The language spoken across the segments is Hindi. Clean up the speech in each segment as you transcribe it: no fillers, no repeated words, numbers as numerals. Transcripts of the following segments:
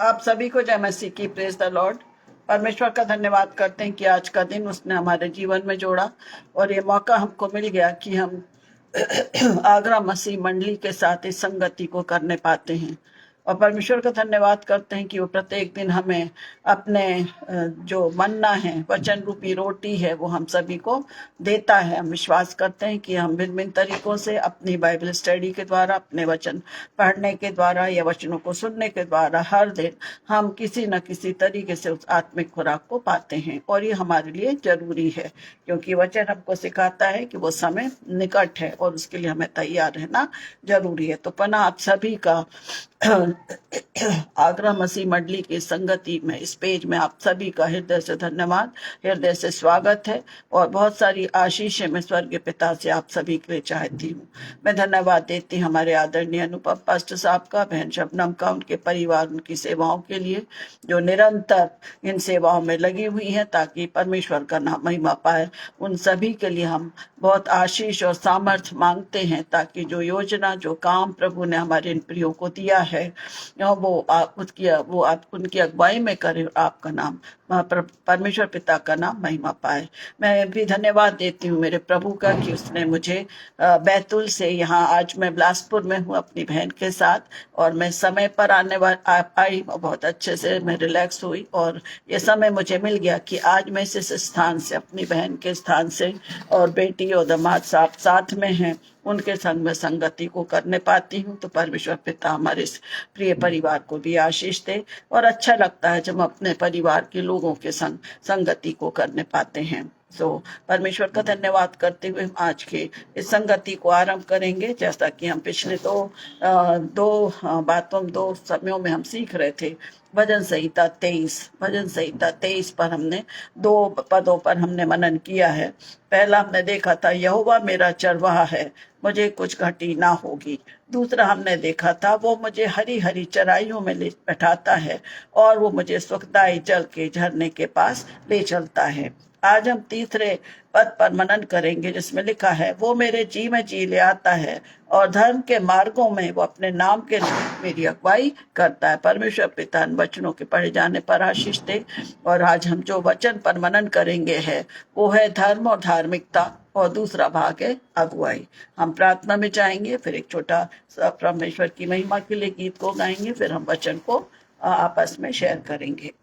आप सभी को जय मसीह की। Praise the Lord. परमेश्वर का धन्यवाद करते हैं कि आज का दिन उसने हमारे जीवन में जोड़ा और ये मौका हमको मिल गया कि हम आगरा मसीह मंडली के साथ इस संगति को करने पाते हैं। और परमेश्वर का धन्यवाद करते हैं कि वो प्रत्येक दिन हमें अपने जो मन्ना है, वचन रूपी रोटी है, वो हम सभी को देता है। हम विश्वास करते हैं कि हम भिन्न भिन्न तरीकों से अपनी बाइबल स्टडी के द्वारा, अपने वचन पढ़ने के द्वारा या वचनों को सुनने के द्वारा हर दिन हम किसी न किसी तरीके से उस आत्मिक खुराक को पाते हैं। और ये हमारे लिए जरूरी है क्योंकि वचन हमको सिखाता है कि वो समय निकट है और उसके लिए हमें तैयार रहना जरूरी है। तो पुनः आप सभी का आगरा मसीह मंडली की संगति में, इस पेज में आप सभी का हृदय से धन्यवाद, हृदय से स्वागत है और बहुत सारी आशीषें मैं स्वर्गीय पिता से आप सभी के लिए चाहती हूँ। मैं धन्यवाद देती हूँ हमारे आदरणीय अनुपम पास्टर साहब का, बहन शबनम का, उनके परिवार, उनकी सेवाओं के लिए जो निरंतर इन सेवाओं में लगी हुई है ताकि परमेश्वर का नाम महिमा पाए। उन सभी के लिए हम बहुत आशीष और सामर्थ्य मांगते हैं ताकि जो योजना, जो काम प्रभु ने हमारे इन प्रियो को दिया है वो आप उनकी अगुवाई में करें, आपका नाम परमेश्वर पिता का नाम महिमा पाए। मैं भी धन्यवाद देती हूँ मेरे प्रभु का कि उसने मुझे बैतूल से यहाँ, आज मैं बिलासपुर में हूँ अपनी बहन के साथ और मैं समय पर आई, बहुत अच्छे से मैं रिलैक्स हुई और ये समय मुझे मिल गया कि आज मैं इस स्थान से, अपनी बहन के स्थान से, और बेटी और दामाद साहब साथ में हैं, उनके संग में संगति को करने पाती हूँ। तो परमेश्वर पिता हमारे इस प्रिय परिवार को भी आशीष दे और अच्छा लगता है जब हम अपने परिवार के लोगों के संग संगति को करने पाते हैं। परमेश्वर का धन्यवाद करते हुए हम आज के इस संगति को आरंभ करेंगे। जैसा कि हम पिछले दो समयों में हम सीख रहे थे, भजन संहिता 23 पर हमने 2 पदों पर हमने मनन किया है। पहला हमने देखा था, यहोवा मेरा चरवाहा है, मुझे कुछ घटी ना होगी। दूसरा हमने देखा था, वो मुझे हरी हरी चराइयों में ले बैठाता है और वो मुझे सुखदाई जल के झरने के पास ले चलता है। आज हम तीसरे पद पर मनन करेंगे जिसमें लिखा है, वो मेरे जी में जी ले आता है और धर्म के मार्गों में वो अपने नाम के मेरी अगुवाई करता है। परमेश्वर पिता इन वचनों के पढ़े जाने पर आशीष दे। और आज हम जो वचन पर मनन करेंगे है वो है धर्म और धार्मिकता और दूसरा भाग है अगुवाई। हम प्रार्थना में जाएंगे, फिर एक छोटा सा परमेश्वर की महिमा के लिए गीत को गाएंगे, फिर हम वचन को आपस में शेयर करेंगे।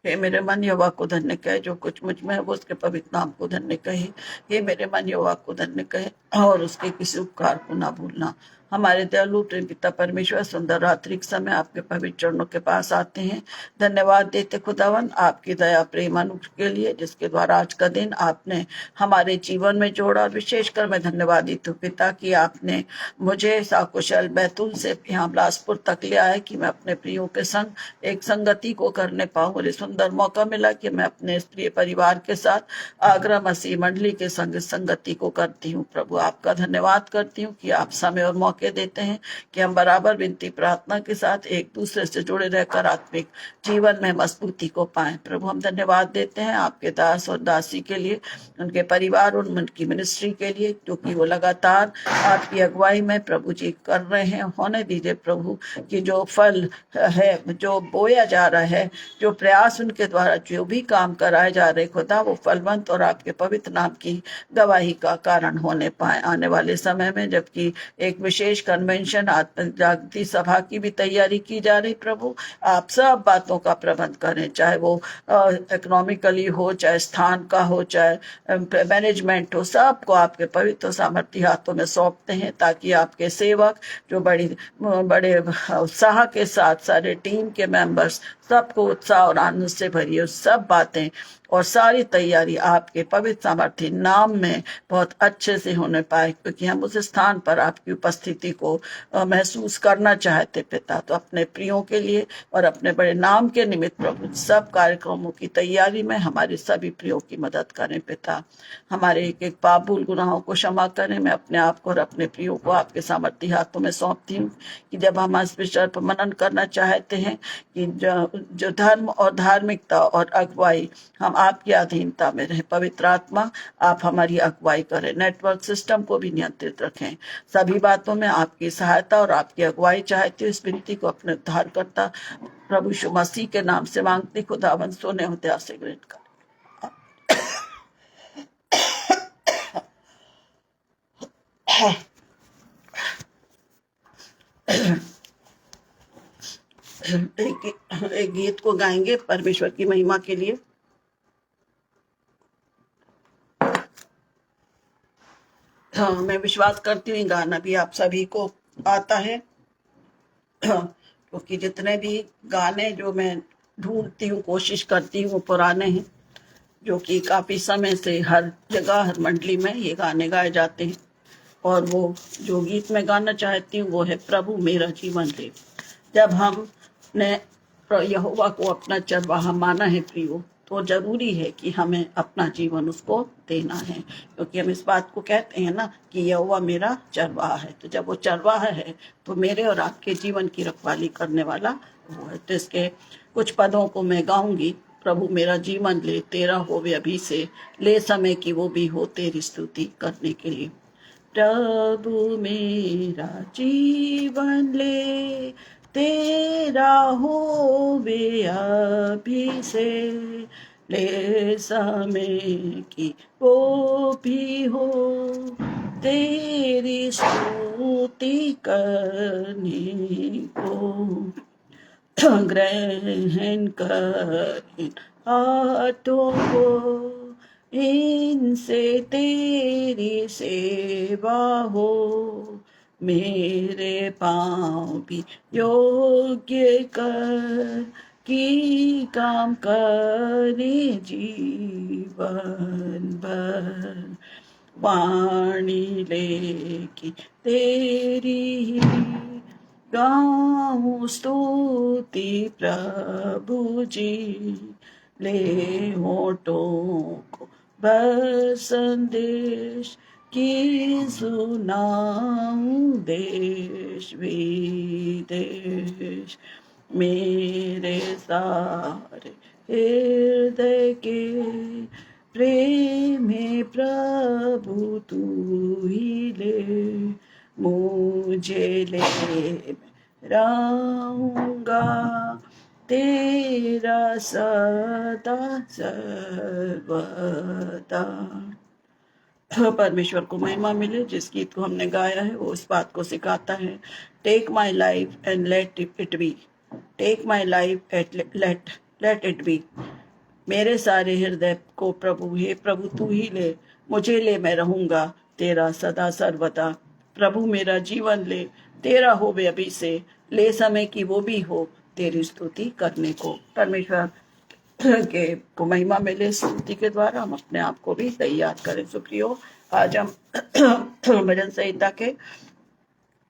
हे मेरे मन यहोवा को धन्य कहे, जो कुछ मुझ में है वो उसके पवित्र नाम को धन्य कहे। हे मेरे मन यहोवा को धन्य कहे और उसके किसी उपकार को ना भूलना। हमारे दयालु प्रेम पिता परमेश्वर, सुंदर रात्रि के समय आपके पवित्र चरणों के पास आते हैं। धन्यवाद देते खुदावन आपकी दया प्रेम अनुग्रह के लिए जिसके द्वारा आज का दिन आपने हमारे जीवन में जोड़ा। और विशेषकर मैं धन्यवाद देती हूँ पिता कि आपने मुझे साकुशल बैतूल से यहाँ बिलासपुर तक ले आया कि मैं अपने प्रियो के संग एक संगति को करने पाऊँ। और सुंदर मौका मिला कि मैं अपने प्रिय परिवार के साथ आगरा मसीह मंडली के संग संगति को करती हूँ। प्रभु आपका धन्यवाद करती हूँ कि आप समय और मौके देते हैं कि हम बराबर विनती प्रार्थना के साथ एक दूसरे से जुड़े रहकर आत्मिक जीवन में मजबूती को पाएं। प्रभु हम धन्यवाद देते हैं आपके दास और दासी के लिए, उनके परिवार और उनकी मिनिस्ट्री के लिए, क्योंकि वो लगातार आपकी अगुवाई में प्रभु जी कर रहे हैं। होने दीजिए प्रभु कि जो फल है, जो बोया जा रहा है, जो प्रयास उनके द्वारा जो भी काम कराए जा रहे खुदा, वो फलवंत और आपके पवित्र नाम की गवाही का कारण होने पाए। आने वाले समय में जबकि एक विशेष कन्वेंशन आत्मिक जागृति सभा की भी तैयारी की जा रही, प्रभु आप सब बातों का प्रबंध करें, चाहे वो इकोनॉमिकली हो, चाहे स्थान का हो, चाहे मैनेजमेंट हो, सबको आपके पवित्र सामर्थ्य हाथों में सौंपते हैं ताकि आपके सेवक जो बड़े उत्साह के साथ सारे टीम के मेंबर्स सबको उत्साह और आनंद से भरी सब बातें और सारी तैयारी आपके पवित्र सामर्थ्य नाम में बहुत अच्छे से होने पाए, क्योंकि हम उस स्थान पर आपकी उपस्थिति को महसूस करना चाहते पिता। तो अपने प्रियों के लिए और अपने बड़े नाम के निमित्त प्रभु सब कार्यक्रमों की तैयारी में हमारे सभी प्रियों की मदद करें पिता। हमारे एक एक पाप भूल गुनाहों को क्षमा करें। मैं अपने आप को और अपने प्रियों को आपके सामर्थ्य हाथों में सौंपती हूँ कि जब हम इस विषय पर मनन करना चाहते हैं कि जो धर्म और धार्मिकता और अगुवाई हम आपकी अधीनता में रहे। पवित्र आत्मा आप हमारी अगुवाई करें, नेटवर्क सिस्टम को भी नियंत्रित रखें। सभी बातों में आपकी सहायता और आपकी अगुवाई चाहती हूँ। इस विनती को अपने उद्धारकर्ता प्रभु यीशु मसीह के नाम से मांगती, खुदावंद सोने होते से ग्रहण कर। एक गीत को गाएंगे परमेश्वर की महिमा के लिए। हाँ, मैं विश्वास करती हूँ गाना भी आप सभी को आता है, क्योंकि जितने भी गाने जो मैं ढूंढती हूँ, कोशिश करती हूँ, पुराने हैं, जो कि काफी समय से हर जगह हर मंडली में ये गाने गाए जाते हैं। और वो जो गीत मैं गाना चाहती हूँ वो है प्रभु मेरा जीवन ले। जब हमने यहोवा को अपना चरवाहा माना है प्रियो, तो जरूरी है कि हमें अपना जीवन उसको देना है, क्योंकि हम इस बात को कहते हैं ना कि यहोवा मेरा चरवाहा है। तो जब वो चरवाहा है तो मेरे और आपके जीवन की रखवाली करने वाला वो है। तो इसके कुछ पदों को मैं गाऊंगी। प्रभु मेरा जीवन ले, तेरा होवे अभी से, ले समय की वो भी हो तेरी स्तुति करने के लिए। प्रभु मेरा जीवन ले, तेरा होवे अभी से, ले समय की वो भी हो तेरी स्तुति करने को। ग्रहण कर इन हाथों को, इनसे तेरी सेवा हो, मेरे पाँव भी योग्य कर कि काम करे जीवन भर। वाणी लेके तेरी गाऊं स्तुति प्रभु जी, ले होठों को बस संदेश की सुनाऊं देश विदेश। मेरे सारे हृदय के प्रेम प्रभु तू ही ले, मुझे ले रहूंगा तेरा सदा सर्वदा। परमेश्वर को महिमा मिले। जिस गीत को हमने गाया है वो इस बात को सिखाता है, take my life and let it be, take my life and let it be. मेरे सारे हृदय को प्रभु, हे प्रभु तू ही ले, मुझे ले, मैं रहूंगा तेरा सदा सर्वदा। प्रभु मेरा जीवन ले, तेरा हो वे अभी से, ले समय की वो भी हो तेरी स्तुति करने को। परमेश्वर के को महिमा मिले। स्तुति के द्वारा हम अपने आप को भी तैयार करें। सुप्रियो, आज हम भजन संहिता के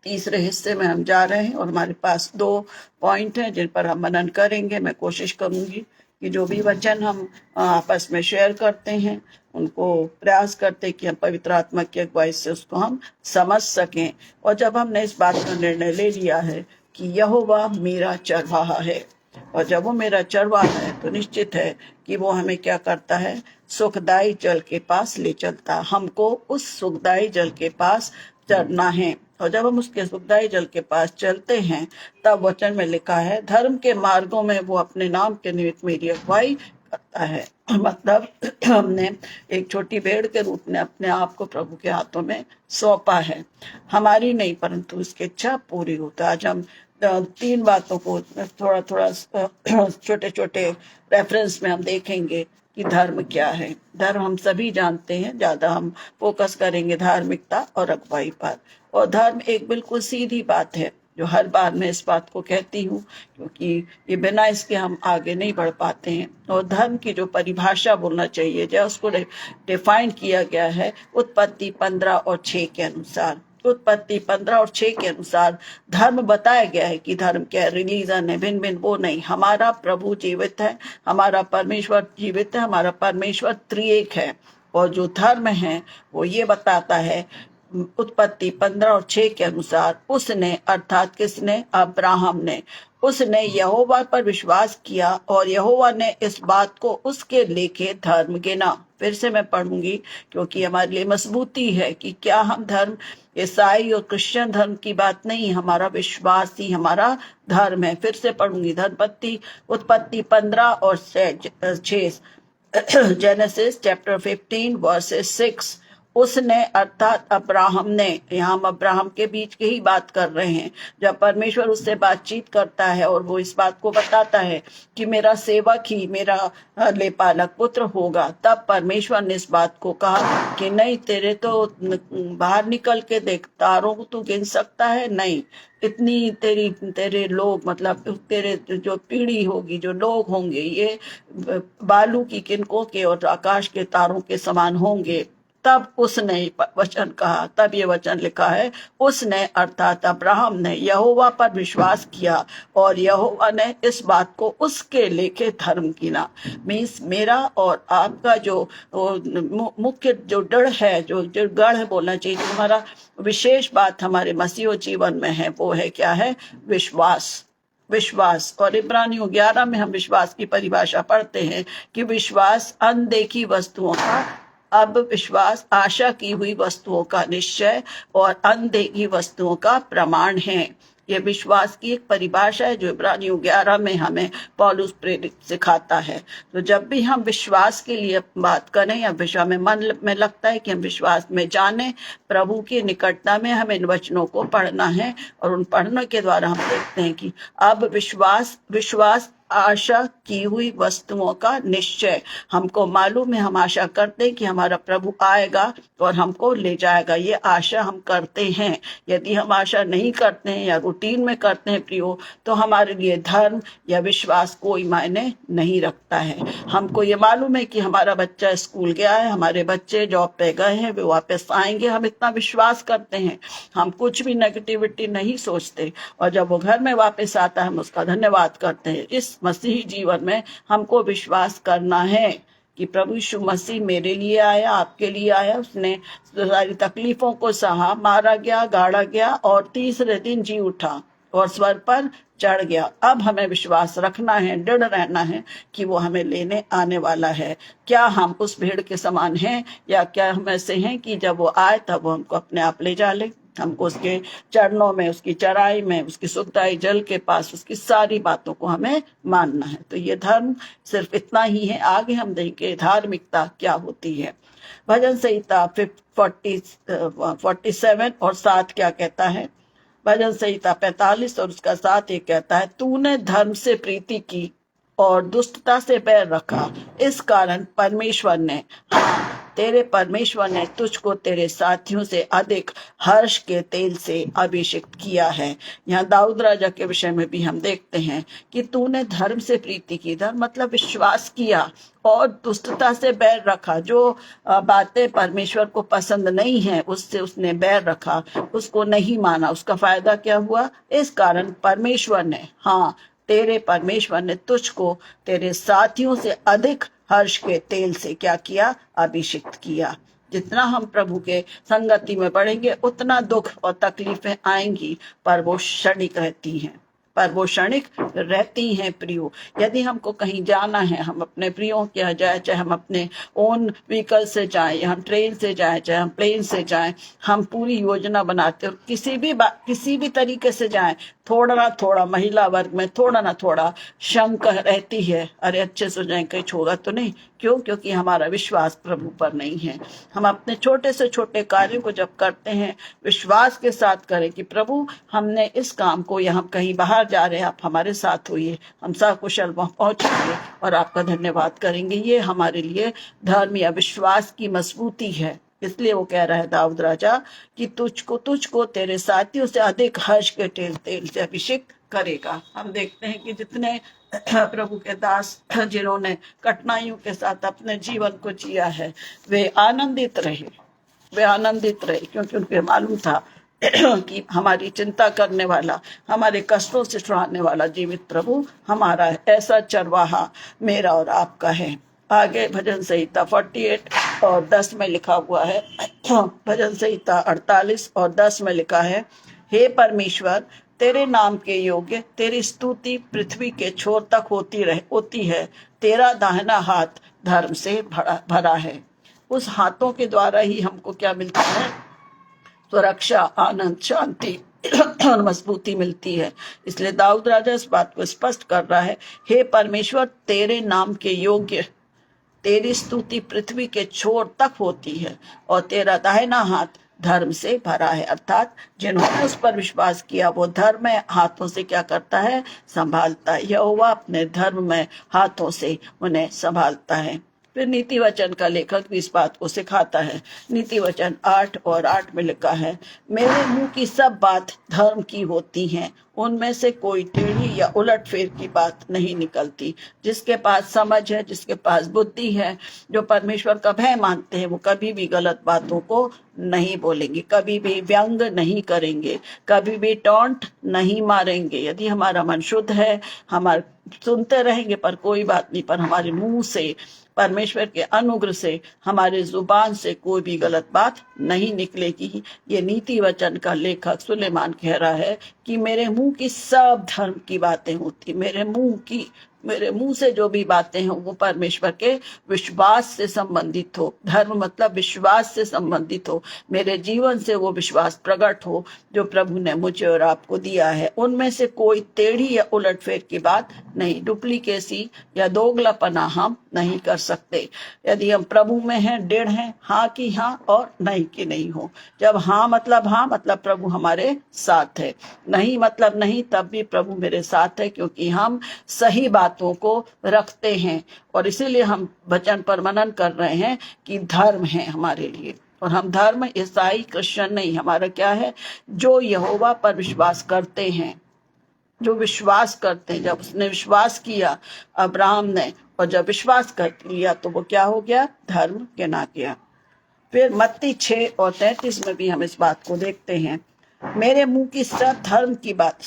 तीसरे हिस्से में हम जा रहे हैं और हमारे पास 2 पॉइंट हैं जिन पर हम मनन करेंगे। मैं कोशिश करूंगी कि जो भी वचन हम आपस में शेयर करते हैं उनको प्रयास करते कि हम पवित्र आत्मा की अगुवाई से उसको हम समझ सकें। और जब हमने इस बात का निर्णय ले लिया है कि यहोवा मेरा चरवाहा है, और जब वो मेरा चरवाहा है तो निश्चित है कि वो हमें क्या करता है, सुखदायी जल के पास ले चलता। हमको उस सुखदायी जल के पास चलना है। और जब हम उसके सुखदायी जल के पास चलते हैं तब वचन में लिखा है, धर्म के मार्गों में वो अपने नाम के निमित्त मेरी अगुवाई करता है। मतलब हमने एक छोटी भेड़ के रूप में अपने आप को प्रभु के हाथों में सौंपा है। हमारी नहीं परंतु उसकी इच्छा पूरी होता है। आज हम 3 बातों को थोड़ा थोड़ा छोटे छोटे रेफरेंस में हम देखेंगे कि धर्म क्या है। धर्म हम सभी जानते हैं, ज्यादा हम फोकस करेंगे धार्मिकता और अगुवाई पर। और धर्म एक बिल्कुल सीधी बात है जो हर बार मैं इस बात को कहती हूँ, क्योंकि ये बिना इसके हम आगे नहीं बढ़ पाते हैं। और धर्म की जो परिभाषा बोलना चाहिए, जब उसको डिफाइन किया गया है उत्पत्ति 15 और 6 के अनुसार, उत्पत्ति 15 और 6 के अनुसार धर्म बताया गया है कि धर्म क्या है, रिलीजन है, भिन्न भिन्न, वो नहीं। हमारा प्रभु जीवित है, हमारा परमेश्वर जीवित है, हमारा परमेश्वर त्रिएक है। और जो धर्म है वो ये बताता है उत्पत्ति 15 और 6 के अनुसार, उसने अर्थात किसने, अब्राहम ने उसने यहोवा पर विश्वास किया और यहोवा ने इस बात को उसके लेखे धर्म गिना। फिर से मैं पढ़ूंगी क्योंकि हमारे लिए मजबूती है कि क्या हम धर्म ईसाई और क्रिश्चियन धर्म की बात नहीं, हमारा विश्वास ही हमारा धर्म है। फिर से पढ़ूंगी उत्पत्ति 15 और 6, जेनेसिस चैप्टर 15 वर्सेस 6। उसने अर्थात अब्राहम ने, यहाँ हम अब्राहम के बीच की ही बात कर रहे हैं, जब परमेश्वर उससे बातचीत करता है और वो इस बात को बताता है कि मेरा सेवक ही मेरा लेपालक पुत्र होगा, तब परमेश्वर ने इस बात को कहा कि नहीं, तेरे तो बाहर निकल के देख, तारों को तू गिन सकता है? नहीं, इतनी तेरे लोग, मतलब तेरे जो पीढ़ी होगी, जो लोग होंगे, ये बालू की किनकों के और आकाश के तारों के समान होंगे। तब उसने वचन कहा, तब ये वचन लिखा है, उसने अर्थात अब्राहम ने यहोवा पर विश्वास किया और यहोवा ने इस बात को उसके लेखे धर्म गिना। मीन्स मेरा और आपका जो मुख्य जो डर है, जो गढ़ बोलना चाहिए, जो हमारा विशेष बात हमारे मसीह जीवन में है, वो है क्या है? विश्वास। और इब्रानियों 11 में हम विश्वास की परिभाषा पढ़ते हैं कि विश्वास अनदेखी वस्तुओं का, अब विश्वास आशा की हुई वस्तुओं का निश्चय और अनदेखी वस्तुओं का प्रमाण है। यह विश्वास की एक परिभाषा है जो इब्रानियों 11 में हमें पौलुस प्रेरित सिखाता है। तो जब भी हम विश्वास के लिए बात करें या विश्वास में मन में लगता है कि हम विश्वास में जाने, प्रभु की निकटता में हमें इन वचनों को पढ़ना है और उन पढ़ने के द्वारा हम देखते हैं कि अब विश्वास आशा की हुई वस्तुओं का निश्चय। हमको मालूम है, हम आशा करते हैं कि हमारा प्रभु आएगा और हमको ले जाएगा, ये आशा हम करते हैं। यदि हम आशा नहीं करते हैं या रूटीन में करते हैं प्रियो, तो हमारे लिए धर्म या विश्वास कोई मायने नहीं रखता है। हमको ये मालूम है कि हमारा बच्चा स्कूल गया है, हमारे बच्चे जॉब पे गए हैं, वे वापस आएंगे, हम इतना विश्वास करते हैं, हम कुछ भी नेगेटिविटी नहीं सोचते, और जब वो घर में वापस आता है हम उसका धन्यवाद करते हैं। इस मसीही जीवन में हमको विश्वास करना है कि प्रभु यीशु मसीह मेरे लिए आया, आपके लिए आया, उसने सारी तकलीफों को सहा, मारा गया, गाड़ा गया और तीसरे दिन जी उठा और स्वर्ग पर चढ़ गया। अब हमें विश्वास रखना है, दृढ़ रहना है कि वो हमें लेने आने वाला है। क्या हम उस भीड़ के समान हैं, या क्या हम ऐसे हैं कि जब वो आए तब वो हमको अपने आप ले जा ले? हमको उसके चरणों में, उसकी चराई में, उसकी सुखदाई जल के पास, उसकी सारी बातों को हमें मानना है। तो ये धर्म सिर्फ इतना ही है। आगे हम देखेंगे धार्मिकता क्या होती है। भजन संहिता 47 और 7 क्या कहता है? भजन संहिता 45 और उसका 7 ये कहता है, तूने धर्म से प्रीति की और दुष्टता से बैर रखा, इस कारण तेरे परमेश्वर ने तुझको तेरे साथियों से अधिक हर्ष के तेल से अभिषेक किया है। यहाँ दाऊद राजा के विषय में भी हम देखते हैं कि तूने धर्म से प्रीति की, धर्म मतलब विश्वास किया, और दुष्टता से बैर रखा। जो बातें परमेश्वर को पसंद नहीं है उससे उसने बैर रखा, उसको नहीं माना। उसका फायदा क्या हुआ? इस कारण परमेश्वर ने, तेरे परमेश्वर ने तुझको तेरे साथियों से अधिक हर्ष के तेल से क्या किया? अभिषिक्त किया। जितना हम प्रभु के संगति में बढ़ेंगे उतना दुख और तकलीफें आएंगी, पर वो क्षणिक रहती हैं, प्रियो। यदि हमको कहीं जाना है, हम अपने प्रियों के यहाँ जाए, चाहे हम अपने ओन व्हीकल से जाएं, या हम ट्रेन से जाएं, चाहे हम प्लेन से जाएं, हम पूरी योजना बनाते और किसी भी तरीके से जाएं, थोड़ा ना थोड़ा महिला वर्ग में थोड़ा ना थोड़ा शंका रहती है, अरे अच्छे से जाएं, कहीं होगा तो नहीं। क्यों? क्योंकि हमारा विश्वास प्रभु पर नहीं है। हम अपने छोटे से छोटे कार्यों को जब करते हैं विश्वास के साथ करें कि प्रभु हमने इस काम को, यहाँ कहीं बाहर जा रहे हैं, आप हमारे साथ होइए, हम सकुशल वहाँ पहुंचेंगे और आपका धन्यवाद करेंगे। ये हमारे लिए धर्म या विश्वास की मजबूती है। इसलिए वो कह रहा है दाऊद राजा कि तुझको तेरे साथियों से अधिक हर्ष के तेल से अभिषेक करेगा। हम देखते हैं कि जितने प्रभु के दास जिन्होंने कठिनाइयों के साथ अपने जीवन को जिया है, वे आनंदित रहे, क्योंकि उनको मालूम था कि हमारी चिंता करने वाला, हमारे कष्टों से छुड़ाने वाला जीवित प्रभु हमारा है। ऐसा चरवाहा मेरा और आपका है। आगे भजन संहिता 48 और 10 में लिखा हुआ है, भजन संहिता 48 और 10 में लिखा है, हे परमेश्वर, तेरे नाम के योग्य, तेरी स्तुति पृथ्वी के छोर तक होती है। तेरा दाहिना हाथ धर्म से भरा है। उस हाथों के द्वारा ही हमको क्या मिलता है? सुरक्षा, आनंद, शांति और मजबूती मिलती है। इसलिए दाऊद राजा इस बात को स्पष्ट कर रहा है, हे परमेश्वर, तेरे नाम के योग्य, तेरी स्तुति पृथ्वी के छोर तक होती है और तेरा दाहिना हाथ धर्म से भरा है। अर्थात जिन्होंने उस पर विश्वास किया वो धर्म में हाथों से क्या करता है? संभालता है। यहोवा अपने धर्म में हाथों से उन्हें संभालता है। फिर नीति वचन का लेखक भी इस बात को सिखाता है। नीति वचन 8 और 8 में लिखा है, मेरे मुंह की सब बात धर्म की होती हैं, उनमें से कोई टेढ़ी या उलटफेर की बात नहीं निकलती। जिसके पास समझ है, जिसके पास बुद्धि है, जो परमेश्वर का भय मानते हैं, वो कभी भी गलत बातों को नहीं बोलेंगे, कभी भी व्यंग नहीं करेंगे, कभी भी टॉन्ट नहीं मारेंगे। यदि हमारा मन शुद्ध है, हमारे सुनते रहेंगे, पर कोई बात नहीं, पर हमारे मुंह से, परमेश्वर के अनुग्रह से, हमारे जुबान से कोई भी गलत बात नहीं निकलेगी। ये नीति वचन का लेखक सुलेमान कह रहा है कि मेरे मुंह की सब धर्म की बातें होती, मेरे मुंह से जो भी बातें हैं वो परमेश्वर के विश्वास से संबंधित हो। धर्म मतलब विश्वास से संबंधित हो। मेरे जीवन से वो विश्वास प्रकट हो जो प्रभु ने मुझे और आपको दिया है। उनमें से कोई टेढ़ी या उलटफेर की बात नहीं, डुप्लीकेसी या दोगलापना हम नहीं कर सकते। यदि हम प्रभु में हैं, दृढ़ हैं, हाँ की हाँ और नहीं की नहीं हो। जब हाँ मतलब प्रभु हमारे साथ है, नहीं मतलब नहीं, तब भी प्रभु मेरे साथ है, क्योंकि हम सही बातों को रखते हैं। और इसीलिए हम वचन पर मनन कर रहे हैं कि धर्म है हमारे लिए। और हम धर्म ईसाई क्रिश्चियन नहीं, हमारा क्या है? जो यहोवा पर विश्वास करते हैं, जो विश्वास करते हैं। जब उसने विश्वास किया अब्राहम ने, और जब विश्वास कर लिया तो वो क्या हो गया? धर्म गिना गया। फिर मत्ती 6 और 33 में भी हम इस बात को देखते हैं, मेरे मुंह की सब धर्म की बात,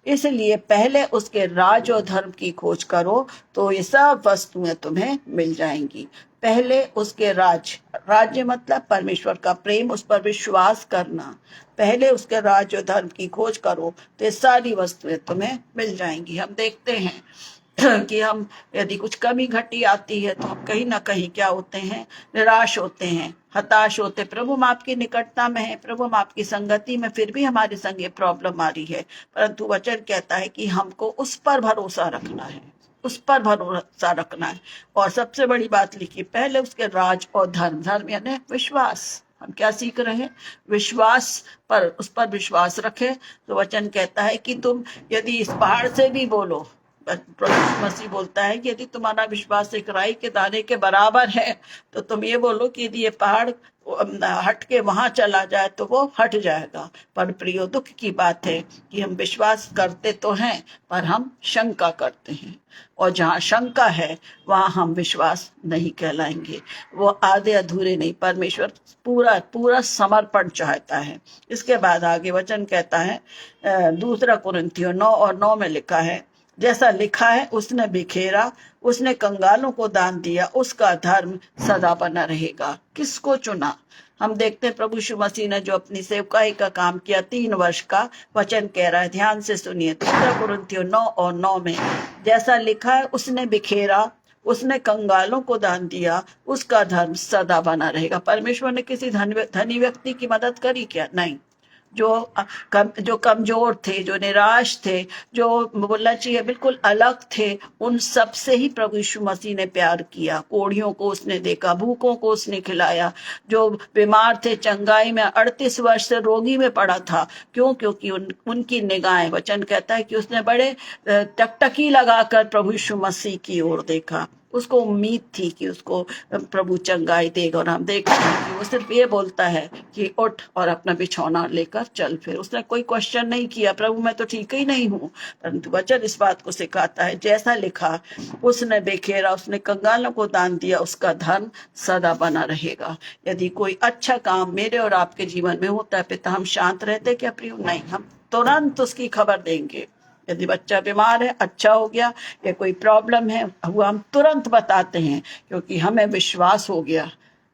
इसलिए पहले उसके राज और धर्म की खोज करो तो ये सब वस्तुएं तुम्हें मिल जाएंगी। पहले उसके राज्य मतलब परमेश्वर का प्रेम, उस पर विश्वास करना। पहले उसके राज्य और धर्म की खोज करो तो ये सारी वस्तुएं तुम्हें मिल जाएंगी। हम देखते हैं कि हम यदि कुछ कमी घटी आती है तो हम कहीं ना कहीं क्या होते हैं? निराश होते हैं, हताश होते। प्रभु हम आपकी निकटता में है, प्रभु हम आपकी संगति में, फिर भी हमारे संग ये प्रॉब्लम आ रही है। परंतु वचन कहता है कि हमको उस पर भरोसा रखना है, उस पर भरोसा रखना है। और सबसे बड़ी बात लिखी, पहले उसके राज और धर्म यानी विश्वास। हम क्या सीख रहे हैं? विश्वास पर, उस पर विश्वास रखें। तो वचन कहता है कि तुम यदि इस पहाड़ से भी बोलो, प्रभु मसीह बोलता है कि यदि तुम्हारा विश्वास एक राई के दाने के बराबर है तो तुम ये बोलो कि यदि ये पहाड़ हट के वहां चला जाए तो वो हट जाएगा। पर प्रियो, दुख की बात है कि हम विश्वास करते तो हैं पर हम शंका करते हैं, और जहाँ शंका है वहां हम विश्वास नहीं कहलाएंगे। वो आधे अधूरे नहीं, परमेश्वर पूरा समर्पण चाहता है। इसके बाद आगे वचन कहता है, 2 कुरिन्थियों 9 और 9 में लिखा है, जैसा लिखा है, उसने बिखेरा, उसने कंगालों को दान दिया, उसका धर्म सदा बना रहेगा। किसको चुना? हम देखते हैं प्रभु यीशु मसीह ने जो अपनी सेवकाई का काम किया 3 वर्ष का, वचन कह रहा है, ध्यान से सुनिए, 2 कुरिन्थियों 9 और 9 में, जैसा लिखा है, उसने बिखेरा, उसने कंगालों को दान दिया, उसका धर्म सदा बना रहेगा। परमेश्वर ने किसी धनी व्यक्ति की मदद करी क्या? नहीं। जो कमजोर थे, जो निराश थे, जो बोलना चाहिए बिल्कुल अलग थे, उन सब से ही प्रभु यीशु मसीह ने प्यार किया। कोढ़ियों को उसने देखा, भूखों को उसने खिलाया, जो बीमार थे चंगाई में, 38 वर्ष से रोगी में पड़ा था। क्यों? क्योंकि उनकी निगाहें, वचन कहता है कि उसने बड़े टकटकी लगाकर प्रभु यीशु मसीह की ओर देखा। उसको उम्मीद थी कि उसको प्रभु चंगाई देगा। और हम देखते हैं कि वो सिर्फ ये बोलता है कि उठ और अपना बिछौना लेकर चल। फिर उसने कोई क्वेश्चन नहीं किया, प्रभु मैं तो ठीक ही नहीं हूँ। परंतु वचन इस बात को सिखाता है, जैसा लिखा, उसने बिखेरा, उसने कंगालों को दान दिया, उसका धर्म सदा बना रहेगा। यदि कोई अच्छा काम मेरे और आपके जीवन में होता है पिता, हम शांत रहते क्या प्रियो? नहीं, हम तुरंत उसकी खबर देंगे। यदि बच्चा बीमार है, अच्छा हो गया, या कोई प्रॉब्लम है हुआ, हम तुरंत बताते हैं, क्योंकि हमें विश्वास हो गया,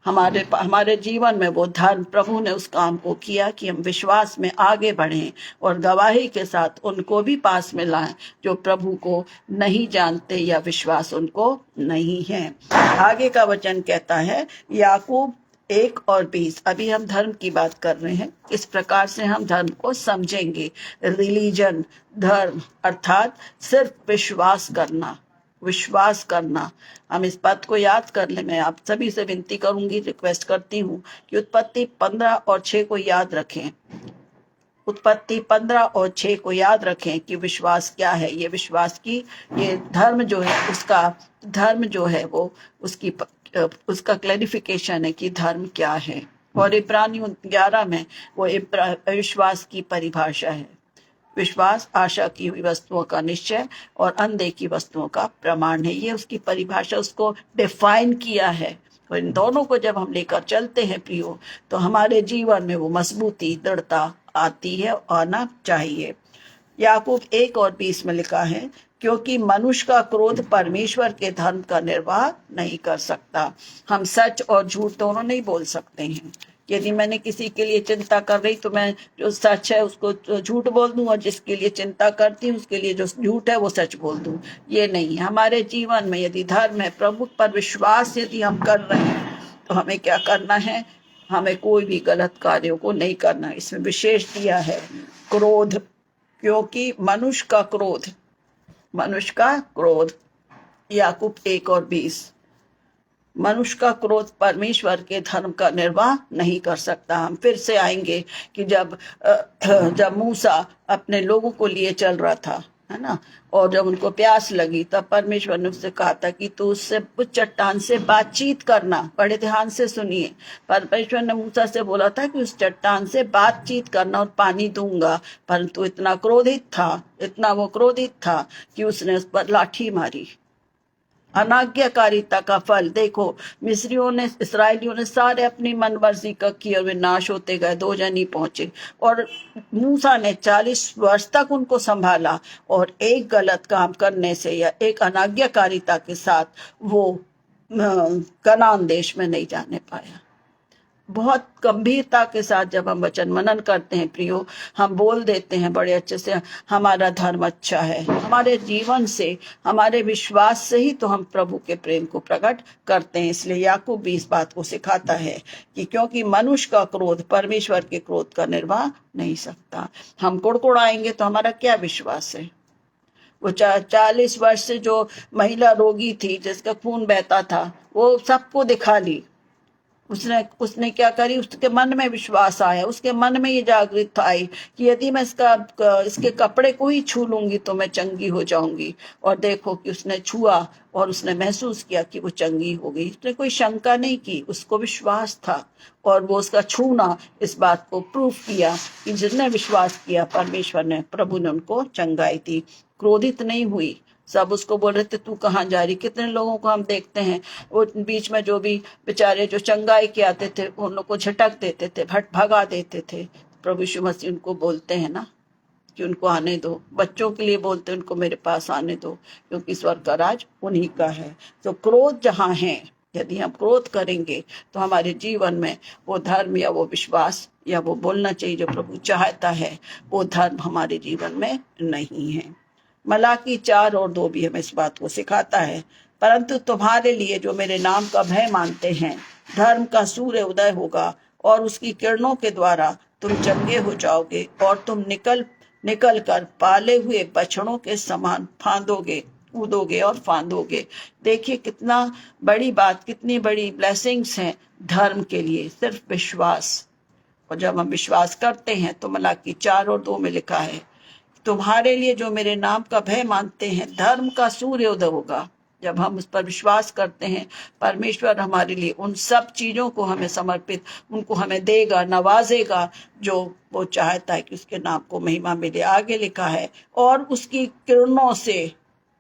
हमारे जीवन में वो धर्म, प्रभु ने उस काम को किया कि हम विश्वास में आगे बढ़ें और गवाही के साथ उनको भी पास में लाएं जो प्रभु को नहीं जानते या विश्वास उनको नहीं है। आगे का वचन कहता है याकूब 1:20। अभी हम धर्म की बात कर रहे हैं, इस प्रकार से हम धर्म को समझेंगे। रिलीजन, धर्म अर्थात सिर्फ विश्वास करना, विश्वास करना। हम इस बात को याद कर ले। मैं आप सभी से विनती करूंगी, रिक्वेस्ट करती हूँ कि उत्पत्ति 15:6 को याद रखें। उत्पत्ति 15:6 को याद रखें कि विश्वास क्या है। ये विश्वास की, ये धर्म जो है उसका, धर्म जो है वो उसका क्लैरिफिकेशन है कि धर्म क्या है। और इब्रानियों 11 में वो विश्वास की परिभाषा है। विश्वास आशा की हुई वस्तुओं का निश्चय और अनदेखी वस्तुओं का प्रमाण है। ये उसकी परिभाषा, उसको डिफाइन किया है। और इन दोनों को जब हम लेकर चलते हैं प्रियो, तो हमारे जीवन में वो मजबूती, दृढ़ता आती है, आना चाहिए। याकूब 1:20 में लिखा है क्योंकि मनुष्य का क्रोध परमेश्वर के धर्म का निर्वाह नहीं कर सकता। हम सच और झूठ दोनों नहीं बोल सकते हैं। यदि मैंने किसी के लिए चिंता कर रही तो मैं जो सच है उसको झूठ बोल दूं, और जिसके लिए चिंता करती हूँ उसके लिए जो झूठ है वो सच बोल दूं। ये नहीं है। हमारे जीवन में यदि धर्म है, प्रभु पर विश्वास यदि हम कर रहे हैं, तो हमें क्या करना है? हमें कोई भी गलत कार्यों को नहीं करना। इसमें विशेष दिया है क्रोध, क्योंकि मनुष्य का क्रोध याकूब 1:20। मनुष्य का क्रोध परमेश्वर के धर्म का निर्वाह नहीं कर सकता। हम फिर से आएंगे कि जब मूसा अपने लोगों को लिए चल रहा था, है ना, और जब उनको प्यास लगी तब परमेश्वर ने उससे कहा था कि तू उससे, उस चट्टान से बातचीत करना। बड़े ध्यान से सुनिए, परमेश्वर ने मूसा से बोला था कि उस चट्टान से बातचीत करना और पानी दूंगा, परंतु इतना वो क्रोधित था कि उसने उस पर लाठी मारी। अनाज्ञाकारिता का फल देखो, इसराइलियों ने सारे अपनी मनमर्जी का किए और वे नाश होते गए, 2 जन ही पहुंचे। और मूसा ने 40 वर्ष तक उनको संभाला, और एक गलत काम करने से या एक अनाज्ञाकारिता के साथ वो कनान देश में नहीं जाने पाया। बहुत गंभीरता के साथ जब हम वचन मनन करते हैं प्रियो, हम बोल देते हैं बड़े अच्छे से, हमारा धर्म अच्छा है। हमारे जीवन से, हमारे विश्वास से ही तो हम प्रभु के प्रेम को प्रकट करते हैं। इसलिए याकूब भी इस बात को सिखाता है कि क्योंकि मनुष्य का क्रोध परमेश्वर के क्रोध का निर्वाह नहीं सकता। हम कुड़कुड़ाएंगे तो हमारा क्या विश्वास है? वो 40 वर्ष से जो महिला रोगी थी, जिसका खून बहता था, वो सबको दिखा ली। उसने क्या करी? उसके मन में विश्वास आया, उसके मन में ये जागृत आई कि यदि मैं इसके कपड़े को ही छू लूंगी तो मैं चंगी हो जाऊंगी। और देखो कि उसने छुआ और उसने महसूस किया कि वो चंगी हो गई। उसने कोई शंका नहीं की, उसको विश्वास था। और वो उसका छूना इस बात को प्रूफ किया कि जिसने विश्वास किया, परमेश्वर ने, प्रभु ने उनको चंगाई दी। क्रोधित नहीं हुई। सब उसको बोल रहे थे तू कहाँ जा रही। कितने लोगों को हम देखते हैं, वो बीच में जो भी बेचारे जो चंगाई के आते थे उन लोग को झटक देते थे, भगा देते थे। प्रभु यीशु मसीह उनको बोलते हैं ना कि उनको आने दो। बच्चों के लिए बोलते हैं उनको मेरे पास आने दो, क्योंकि स्वर्ग का राज उन्हीं का है। तो क्रोध जहाँ है, यदि हम क्रोध करेंगे तो हमारे जीवन में वो धर्म या वो विश्वास या वो बोलना चाहिए जो प्रभु चाहता है, वो धर्म हमारे जीवन में नहीं है। मलाकी 4:2 भी हमें इस बात को सिखाता है, परंतु तुम्हारे लिए जो मेरे नाम का भय मानते हैं, धर्म का सूर्य उदय होगा और उसकी किरणों के द्वारा तुम चंगे हो जाओगे, और तुम निकल कर पाले हुए बछड़ों के समान कूदोगे और फांदोगे। देखिए कितना बड़ी बात, कितनी बड़ी ब्लेसिंग्स हैं धर्म के लिए, सिर्फ विश्वास। और जब हम विश्वास करते हैं तो मलाकी 4:2 में लिखा है, तुम्हारे लिए जो मेरे नाम का भय मानते हैं, धर्म का सूर्य उदय होगा। जब हम उस पर विश्वास करते हैं, परमेश्वर हमारे लिए उन सब चीजों को हमें समर्पित, उनको हमें देगा, नवाजेगा, जो वो चाहता है कि उसके नाम को महिमा मिले। आगे लिखा है, और उसकी किरणों से,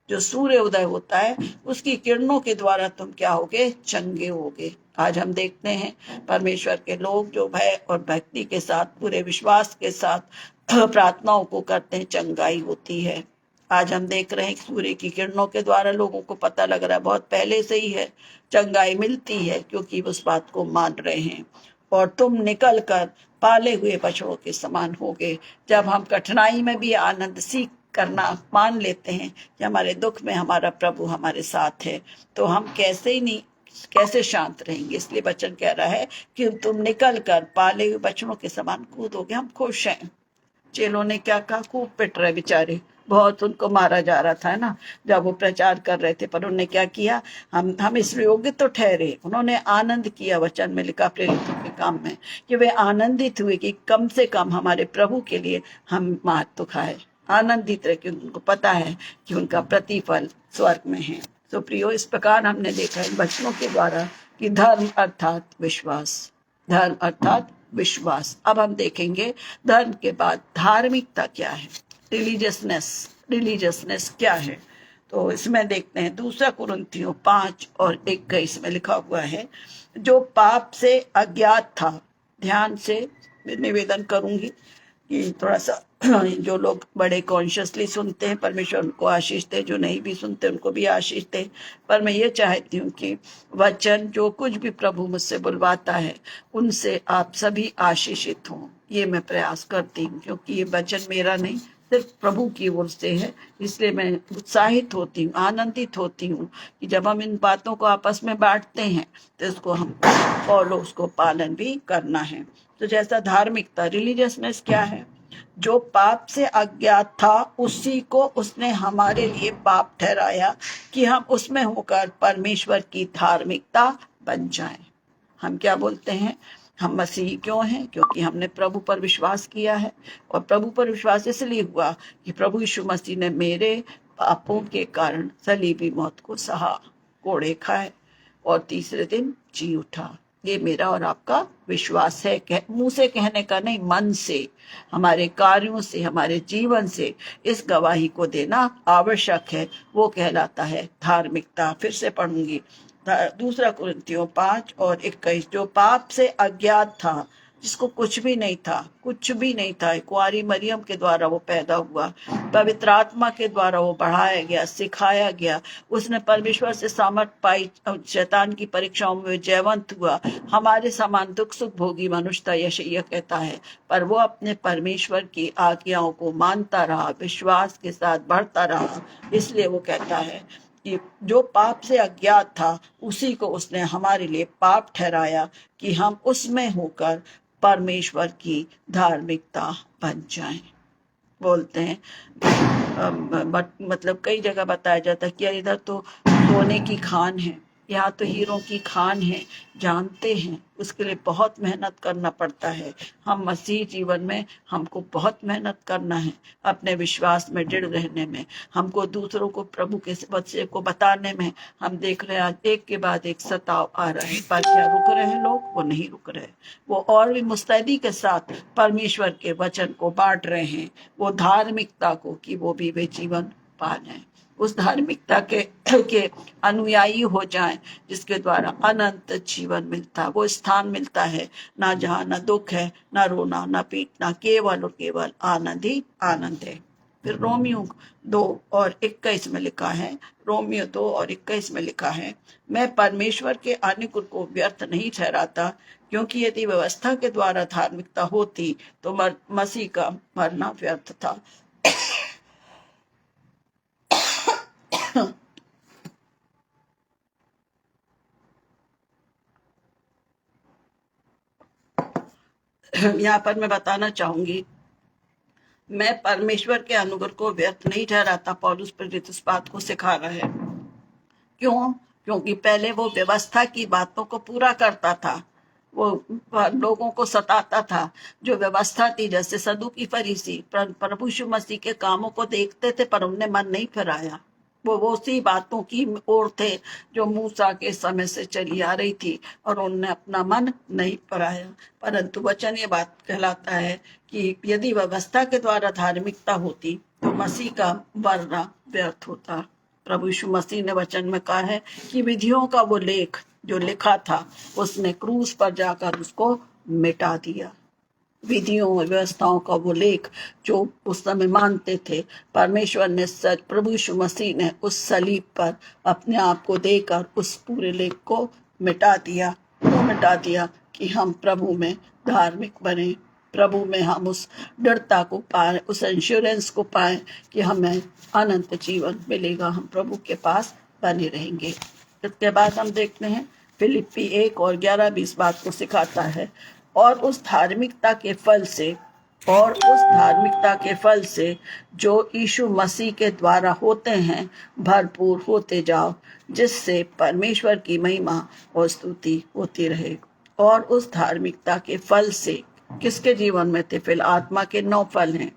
जो सूर्य उदय होता है, उसकी किरणों के द्वारा तुम क्या होगे? चंगे होगे। आज हम देखते हैं परमेश्वर के लोग जो भय और भक्ति के साथ, पूरे विश्वास के साथ प्रार्थनाओं को करते हैं, चंगाई होती है। आज हम देख रहे हैं कि सूर्य की किरणों के द्वारा लोगों को पता लग रहा है, बहुत पहले से ही है, चंगाई मिलती है क्योंकि उस बात को मान रहे हैं। और तुम निकल कर पाले हुए बछड़ों के समान होगे। जब हम कठिनाई में भी आनंद सीख करना मान लेते हैं कि हमारे दुख में हमारा प्रभु हमारे साथ है, तो हम कैसे शांत रहेंगे। इसलिए वचन कह रहा है कि तुम निकल कर पाले हुए बछड़ों के समान कूदोगे। हम खुश हैं। चेलों ने क्या कहा, खूब पिट रहे बेचारे, बहुत उनको मारा जा रहा था, है ना, जब वो प्रचार कर रहे थे। पर उन्होंने क्या किया, हम इस योग्य तो ठहरे, उन्होंने आनंद किया। वचन में लिखा प्रेरितों के काम में कि वे आनंदित हुए कि कम से कम हमारे प्रभु के लिए हम मार तो खाए। आनंदित रहे क्योंकि उनको पता है कि उनका प्रतिफल स्वर्ग में है। तो प्रियो, इस प्रकार हमने देखा इन वचनों के द्वारा कि धर्म अर्थात विश्वास, धर्म अर्थात विश्वास। अब हम देखेंगे धर्म के बाद धार्मिकता क्या है, रिलीजियसनेस क्या है। तो इसमें देखते हैं 2 कुरिन्थियों 5:21 में लिखा हुआ है, जो पाप से अज्ञात था। ध्यान से निवेदन करूंगी कि थोड़ा सा जो लोग बड़े कॉन्शियसली सुनते हैं, परमेश्वर उनको आशीष दे, जो नहीं भी सुनते उनको भी आशीष दे। पर मैं ये चाहती हूँ कि वचन जो कुछ भी प्रभु मुझसे बुलवाता है उनसे आप सभी आशीषित हों, ये मैं प्रयास करती हूँ। क्योंकि ये वचन मेरा नहीं, सिर्फ प्रभु की ओर से है। इसलिए मैं उत्साहित होती हूँ, आनंदित होती हूँ कि जब हम इन बातों को आपस में बांटते हैं तो इसको हम फॉलो, उसको पालन भी करना है। तो जैसा धार्मिकता, रिलीजियसनेस क्या है, जो पाप से अज्ञात था उसी को उसने हमारे लिए पाप ठहराया कि हम उसमें होकर परमेश्वर की धार्मिकता बन जाएं। हम क्या बोलते हैं, हम मसीही क्यों हैं, क्योंकि हमने प्रभु पर विश्वास किया है। और प्रभु पर विश्वास इसलिए हुआ कि प्रभु यीशु मसीह ने मेरे पापों के कारण सलीबी मौत को सहा, कोड़े खाए और तीसरे दिन जी उठा। ये मेरा और आपका विश्वास है। मुंह से कहने का नहीं, मन से, हमारे कार्यों से, हमारे जीवन से इस गवाही को देना आवश्यक है। वो कहलाता है धार्मिकता। फिर से पढ़ूंगी 2 कुरिन्थियों 5:21, जो पाप से अज्ञात था, जिसको कुछ भी नहीं था, कुछ भी नहीं था, कुंवारी मरियम के द्वारा वो पैदा हुआ, पवित्र आत्मा के द्वारा वो बढ़ाया गया, सिखाया गया, उसने परमेश्वर से सामर्थ पाई, शैतान की परीक्षाओं में जयवंत हुआ, हमारे समान दुख सुख भोगी मनुष्य था, यशायाह कहता है। पर वो अपने परमेश्वर की आज्ञाओं को मानता रहा, विश्वास के साथ बढ़ता रहा। इसलिए वो कहता है कि जो पाप से अज्ञात था उसी को उसने हमारे लिए पाप ठहराया कि हम उसमें होकर परमेश्वर की धार्मिकता बन जाएं। बोलते हैं मतलब कई जगह बताया जाता है कि इधर तो सोने की खान है, यहाँ तो हीरों की खान है। जानते हैं उसके लिए बहुत मेहनत करना पड़ता है। हम मसीह जीवन में हमको बहुत मेहनत करना है, अपने विश्वास में दृढ़ रहने में, हमको दूसरों को प्रभु के वचन को बताने में। हम देख रहे हैं आज एक के बाद एक सताव आ रहा है, पर क्या रुक रहे हैं लोग? वो नहीं रुक रहे। वो और भी मुस्तैदी के साथ परमेश्वर के वचन को बांट रहे हैं, वो धार्मिकता को, कि वो भी वे जीवन पा लें, उस धार्मिकता के अनुयायी हो जाएं जिसके द्वारा अनंत जीवन मिलता है, वो स्थान मिलता है ना जहाँ ना दुख है, ना रोना, ना पीटना, केवल और केवल आनंद ही आनंद है। फिर रोमियो 2:21 में लिखा है, रोमियो 2:21 में लिखा है, मैं परमेश्वर के अनुग्रह को व्यर्थ नहीं ठहराता, क्योंकि यदि व्यवस्था के द्वारा धार्मिकता होती तो मसीह का मरना व्यर्थ था। यहाँ पर मैं बताना चाहूंगी, मैं परमेश्वर के अनुग्रह को व्यर्थ नहीं ठहराता। पौलुस प्रेरित इस बात को सिखा रहा है। क्यों? क्योंकि पहले वो व्यवस्था की बातों को पूरा करता था, वो लोगों को सताता था। जो व्यवस्था थी, जैसे सदूकी फरीसी प्रभु यीशु मसीह के कामों को देखते थे पर उनने मन नहीं फिराया। वो उसी बातों की ओर थे जो मूसा के समय से चली आ रही थी और उन्होंने अपना मन नहीं फिराया। परंतु वचन ये बात कहलाता है कि यदि व्यवस्था के द्वारा धार्मिकता होती तो मसीह का मरना व्यर्थ होता। प्रभु यीशु मसीह ने वचन में कहा है कि विधियों का वो लेख जो लिखा था उसने क्रूस पर जाकर उसको मिटा दिया। विधियों और व्यवस्थाओं का वो लेख जो उस समय मानते थे, परमेश्वर ने सच प्रभु यीशु मसीह ने उस सलीब पर अपने आप को देकर उस पूरे लेख को मिटा दिया। वो मिटा दिया कि हम प्रभु में धार्मिक बने, प्रभु में हम उस दृढ़ता को पाए, उस इंश्योरेंस को पाए कि हमें अनंत जीवन मिलेगा, हम प्रभु के पास बने रहेंगे। इसके बाद हम देखते हैं फिलिप्पी 1:11 भी इस बात को सिखाता है, और उस धार्मिकता के फल से जो यीशु मसीह के द्वारा होते हैं भरपूर होते जाओ, जिससे परमेश्वर की महिमा और स्तुति होती रहे। और उस धार्मिकता के फल से किसके जीवन में थे? फिर आत्मा के 9 फल हैं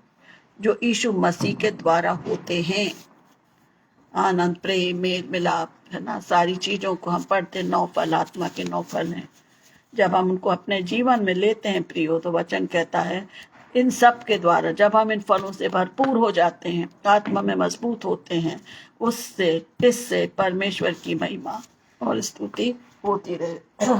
जो यीशु मसीह के द्वारा होते हैं। आनंद, प्रेम, मेल मिलाप, है ना, सारी चीजों को हम पढ़ते 9 फल, आत्मा के 9 फल हैं। जब हम उनको अपने जीवन में लेते हैं प्रियो, तो वचन कहता है इन सब के द्वारा जब हम इन फलों से भरपूर हो जाते हैं, आत्मा में मजबूत होते हैं, इससे परमेश्वर की महिमा और स्तुति होती रहे।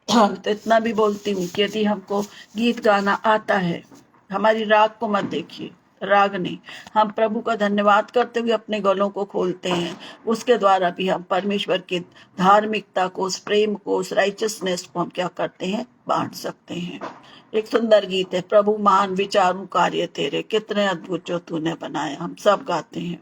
तो इतना भी बोलती हूँ कि यदि हमको गीत गाना आता है, हमारी राग को मत देखिए, राग नहीं, हम प्रभु का धन्यवाद करते हुए अपने गलों को खोलते हैं। उसके द्वारा भी हम परमेश्वर की धार्मिकता को, उस प्रेम को, उस राइचसनेस को हम क्या करते हैं? बांट सकते हैं। एक सुंदर गीत है, प्रभु महान विचारों कार्य तेरे, कितने अद्भुत जो तूने बनाया, हम सब गाते हैं।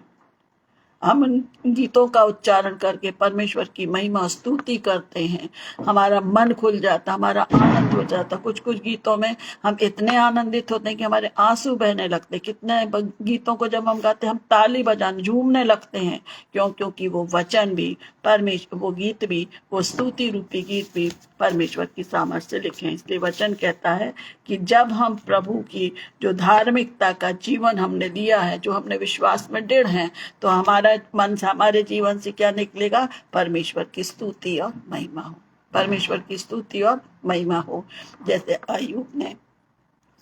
हम इन गीतों का उच्चारण करके परमेश्वर की महिमा स्तुति करते हैं, हमारा मन खुल जाता, हमारा आनंद हो जाता। कुछ कुछ गीतों में हम इतने आनंदित होते हैं कि हमारे आंसू बहने लगते। कितने गीतों को जब हम गाते हैं हम ताली बजाने, झूमने लगते हैं, क्योंकि वो वचन भी परमेश्वर, वो गीत भी, वो स्तुति रूपी गीत भी परमेश्वर की सामर्थ्य से लिखे हैं। इसलिए वचन कहता है कि जब हम प्रभु की जो धार्मिकता का जीवन हमने लिया है, जो हमने विश्वास में दृढ़ हैं, तो हमारा मन से, हमारे जीवन से क्या निकलेगा? परमेश्वर की स्तुति और महिमा हो, परमेश्वर की स्तुति और महिमा हो। जैसे अय्यूब ने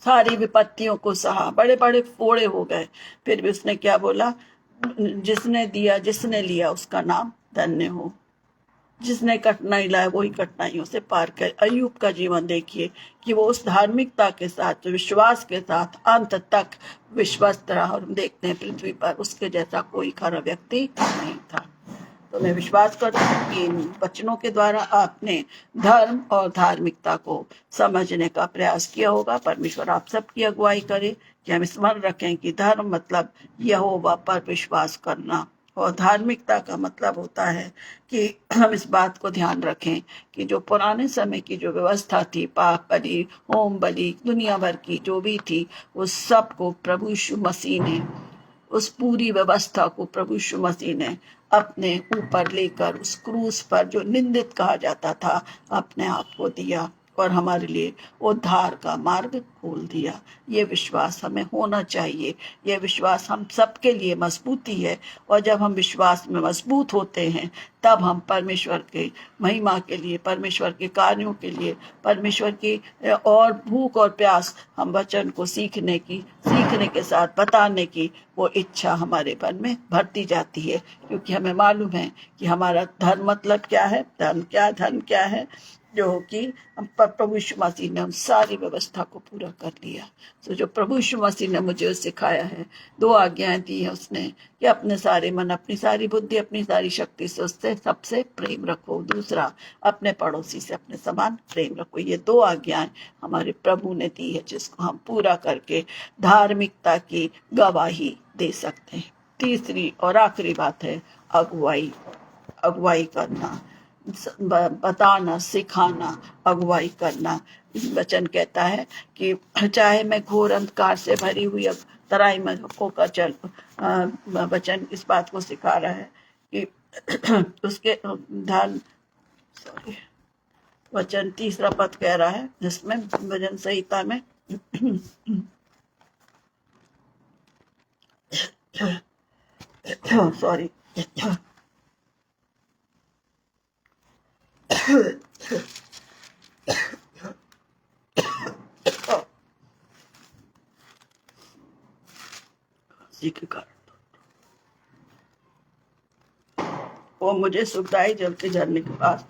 सारी विपत्तियों को सहा, बड़े बड़े फोड़े हो गए, फिर भी उसने क्या बोला? जिसने दिया, जिसने लिया, उसका नाम धन्य हो। जिसने कठिनाई लाया वही कठिनाइयों से पार कर। अय्यूब का जीवन देखिए कि वो उस धार्मिकता के साथ, विश्वास के साथ अंत तक विश्वस्त रहा, और हम देखते हैं पृथ्वी पर उसके जैसा कोई खरा व्यक्ति नहीं था। तो मैं विश्वास करती हूँ कि इन वचनों के द्वारा आपने धर्म और धार्मिकता को समझने का प्रयास किया होगा। परमेश्वर आप सबकी अगुवाई करे कि हम स्मरण रखें कि धर्म मतलब यहोवा पर विश्वास करना, और धार्मिकता का मतलब होता है कि हम इस बात को ध्यान रखें कि जो पुराने समय की जो व्यवस्था थी, पाप बलि, होम बलि, दुनिया भर की जो भी थी, उस सब को प्रभु यीशु मसीह ने, उस पूरी व्यवस्था को प्रभु यीशु मसीह ने अपने ऊपर लेकर उस क्रूस पर, जो निंदित कहा जाता था, अपने आप को दिया और हमारे लिए उद्धार का मार्ग खोल दिया। ये विश्वास हमें होना चाहिए। ये विश्वास हम सबके लिए मजबूती है, और जब हम विश्वास में मजबूत होते हैं तब हम परमेश्वर के महिमा के लिए, परमेश्वर के कार्यों के लिए, परमेश्वर की और भूख और प्यास, हम वचन को सीखने के साथ बताने की वो इच्छा हमारे मन में भरती जाती है। क्योंकि हमें मालूम है कि हमारा धर्म मतलब क्या है, धर्म क्या है, जो कि प्रभु यीशु मसीह ने उन सारी व्यवस्था को पूरा कर लिया। तो जो प्रभु यीशु मसीह ने मुझे सिखाया है, 2 आज्ञाएं दी है उसने कि अपने सारे मन, अपनी सारी बुद्धि, अपनी सारी शक्ति से उससे सबसे प्रेम रखो। दूसरा, अपने पड़ोसी से अपने समान प्रेम रखो। ये 2 आज्ञाएं हमारे प्रभु ने दी है, जिसको हम पूरा करके धार्मिकता की गवाही दे सकते हैं। तीसरी और आखिरी बात है अगुवाई करना, बताना, सिखाना, अगुवाई करना। वचन कहता है कि चाहे मैं घोर अंधकार से भरी हुई तराई में होकर चल, वचन इस बात को सिखा रहा है कि उसके ध्यान, सॉरी, वचन 3 पद कह रहा है, जिसमें भजन संहिता में सॉरी के कारण वो मुझे सुखदाई जल के झरने के पास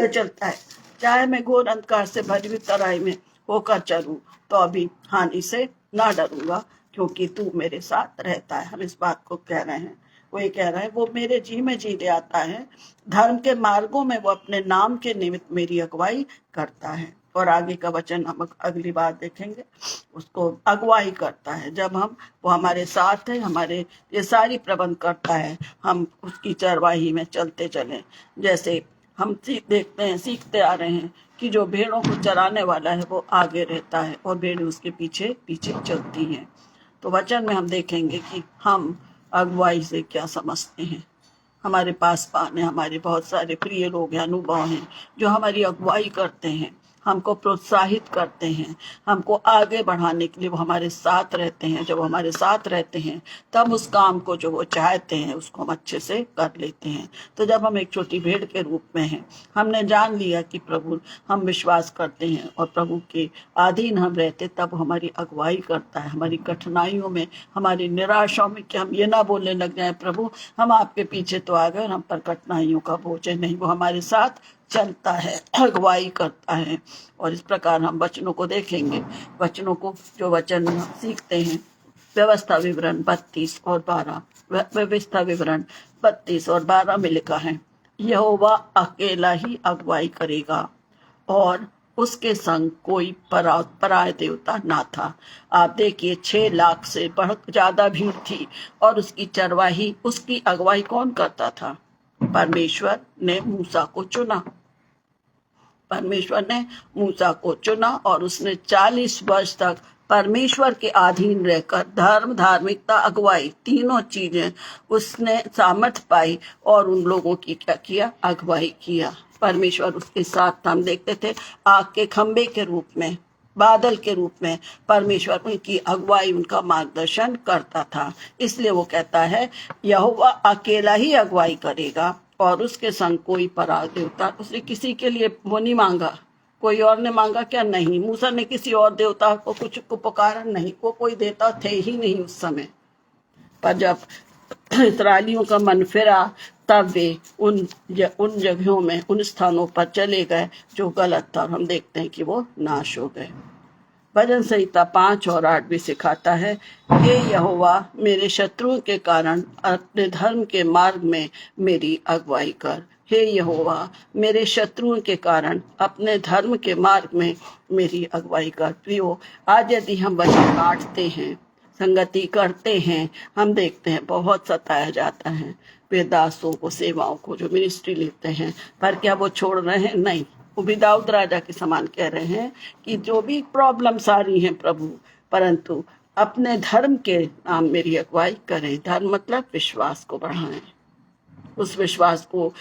चलता है, चाहे मैं घोर अंधकार से भरी हुई तराई में होकर चलूं तो अभी हानि से ना डरूंगा, क्योंकि तू मेरे साथ रहता है। हम इस बात को कह रहे हैं। वो ये कह रहा है वो मेरे जी में जी ले आता है, धर्म के मार्गों में वो अपने नाम के निमित्त मेरी अगुवाई करता है। और आगे का वचन हम अगली बार देखेंगे। उसको अगुवाई करता है जब वो हमारे साथ है, हमारे ये सारी प्रबंध करता है, हम उसकी चरवाही में चलते चलें। जैसे हम देखते हैं, सीखते आ रहे हैं कि जो भेड़ों को चराने वाला है वो आगे रहता है और भेड़ें उसके पीछे पीछे चलती हैं। तो वचन में हम देखेंगे कि हम अगुवाई से क्या समझते हैं। हमारे पास पाने हमारे बहुत सारे प्रिय लोग हैं, अनुभव हैं, जो हमारी अगुवाई करते हैं, हमको प्रोत्साहित करते हैं, हमको आगे बढ़ाने के लिए वो हमारे साथ रहते हैं। जब वो हमारे साथ रहते हैं तब उस काम को जो वो चाहते हैं उसको हम अच्छे से कर लेते हैं। तो जब हम एक छोटी भेड़ के रूप में हैं, हमने जान लिया कि प्रभु हम विश्वास करते हैं और प्रभु के अधीन हम रहते, तब हमारी अगुवाई करता है। हमारी कठिनाइयों में, हमारी निराशाओं में कि हम ये ना बोलने लग जाए प्रभु हम आपके पीछे तो आ गए और हम पर कठिनाइयों का बोझ है। नहीं, वो हमारे साथ चलता है, अगुवाई करता है। और इस प्रकार हम वचनों को देखेंगे। वचनों को जो वचन हम सीखते हैं, व्यवस्था विवरण 32 और 12, व्यवस्था विवरण 32 और 12 में लिखा है, यहोवा अकेला ही अगुवाई करेगा और उसके संग कोई पराय देवता ना था। आप देखिए 6 लाख से बढ़ ज्यादा भीड़ थी और उसकी चरवाही, उसकी अगुवाई कौन करता था? परमेश्वर ने मूसा को चुना। परमेश्वर ने मूसा को चुना और उसने 40 वर्ष तक परमेश्वर के अधीन रहकर धर्म, धार्मिकता, अगुवाई, तीनों चीजें उसने सामर्थ पाई और उन लोगों की क्या किया? अगुवाई किया। परमेश्वर उसके साथ हम देखते थे आग के खंबे के रूप में, बादल के रूप में परमेश्वर उनकी अगुवाई, उनका मार्गदर्शन करता था। इसलिए वो कहता है यहोवा अकेला ही अगुवाई करेगा और उसके संग कोई पराग देवता। उसने किसी के लिए वो नहीं मांगा, कोई और ने मांगा क्या? नहीं। मूसा ने किसी और देवता को कुछ को पुकारा? नहीं, वो कोई देवता थे ही नहीं उस समय। पर जब इस्राएलियों का मन फिरा तब वे उन जगहों में, उन स्थानों पर चले गए जो गलत था, और हम देखते हैं कि वो नाश हो गए। भजन संहिता 5 और 8 भी सिखाता है, ये यहोवा मेरे शत्रुओं के कारण अपने धर्म के मार्ग में मेरी अगुवाई कर। हे यहोवा मेरे शत्रुओं के कारण अपने धर्म के मार्ग में मेरी अगुवाई कर। प्रियो, आज यदि हम वचन काटते हैं, संगति करते हैं, हम देखते हैं बहुत सताया जाता है। वे दासों को, सेवाओं को जो मिनिस्ट्री लेते हैं, पर क्या वो छोड़ रहे हैं? नहीं, वो भी दाऊद राजा के समान कह रहे हैं कि जो भी प्रॉब्लम सारी हैं प्रभु, परंतु अपने धर्म के नाम मेरी अगुवाई करें। धर्म मतलब विश्वास को बढ़ाएं। उस विश्वास को,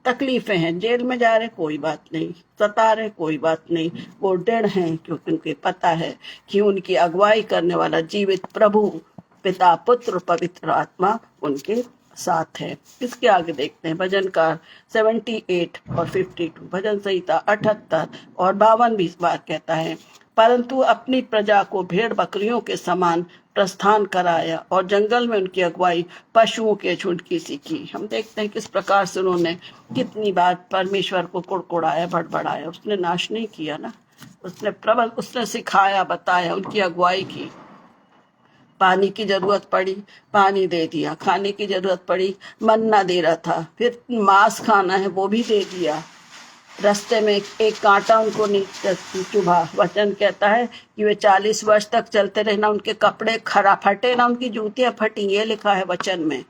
तकलीफें हैं, जेल में जा रहे कोई बात नहीं, सता रहे कोई बात नहीं, वो दृढ़ हैं क्योंकि उनके पता है कि उनकी अगुवाई करने वाला जीवित प्रभु, पिता, पुत्र, पवित्र आत्मा उनके साथ है। इसके आगे देखते हैं भजनकार 78 और 52, भजन संहिता 78 और 52 भी इस बात कहता है, परंतु अपनी प्रजा को भेड़ बकरियों के समान प्रस्थान कराया और जंगल में उनकी अगुवाई पशुओं के झुंड की सीखी। हम देखते हैं किस प्रकार से उन्होंने कितनी बार परमेश्वर को कुड़कुड़ाया, बड़बड़ाया। उसने नाश नहीं किया ना, उसने सिखाया, बताया, उनकी अगुवाई की। पानी की जरूरत पड़ी, पानी दे दिया। खाने की जरूरत पड़ी, मन्ना दे रहा था। फिर मांस खाना है, वो भी दे दिया। रास्ते में एक कांटा उनको नहीं चुभा। वचन कहता है कि वे 40 वर्ष तक चलते रहे, ना उनके कपड़े खरा फटे, ना उनकी जूतियां फटी। ये लिखा है वचन में।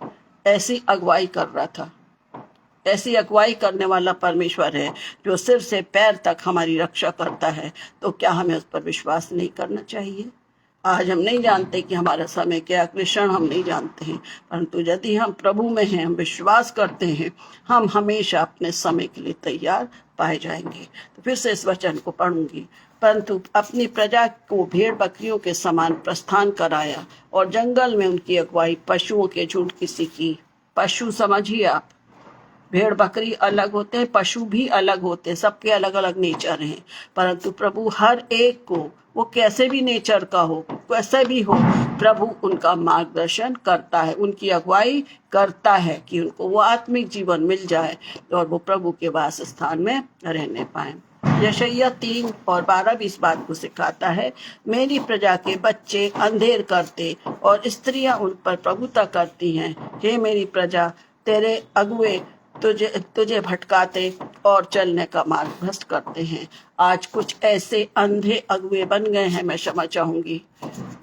ऐसी अगुवाई कर रहा था। ऐसी अगुवाई करने वाला परमेश्वर है जो सिर से पैर तक हमारी रक्षा करता है। तो क्या हमें उस पर विश्वास नहीं करना चाहिए? आज हम नहीं जानते कि हमारा समय क्या, अगले क्षण हम नहीं जानते हैं, परंतु यदि हम प्रभु में हैं, हम विश्वास करते हैं, हम हमेशा अपने समय के लिए तैयार पाए जाएंगे। तो फिर से इस वचन को पढ़ूंगी, परंतु अपनी प्रजा को भेड़ बकरियों के समान प्रस्थान कराया और जंगल में उनकी अगुवाई पशुओं के झुंड की सीखी। पशु समझिए आप, भेड़ बकरी अलग होते हैं, पशु भी अलग होते हैं, सबके अलग अलग नेचर हैं, परंतु प्रभु हर एक को, वो कैसे भी नेचर का हो, कैसे भी हो, प्रभु उनका मार्गदर्शन करता है, उनकी अगुवाई करता है कि उनको वो आत्मिक जीवन मिल जाए और वो प्रभु के वास स्थान में रहने पाए। यशायाह 3:12 भी इस बात को सिखाता है, मेरी प्रजा के बच्चे अंधेर करते और स्त्रियां उन पर प्रभुता करती हैं। हे मेरी प्रजा, तेरे अगुए तुझे तुझे भटकाते और चलने का मार्ग भ्रष्ट करते हैं। आज कुछ ऐसे अंधे अगुए बन गए हैं, मैं क्षमा चाहूंगी,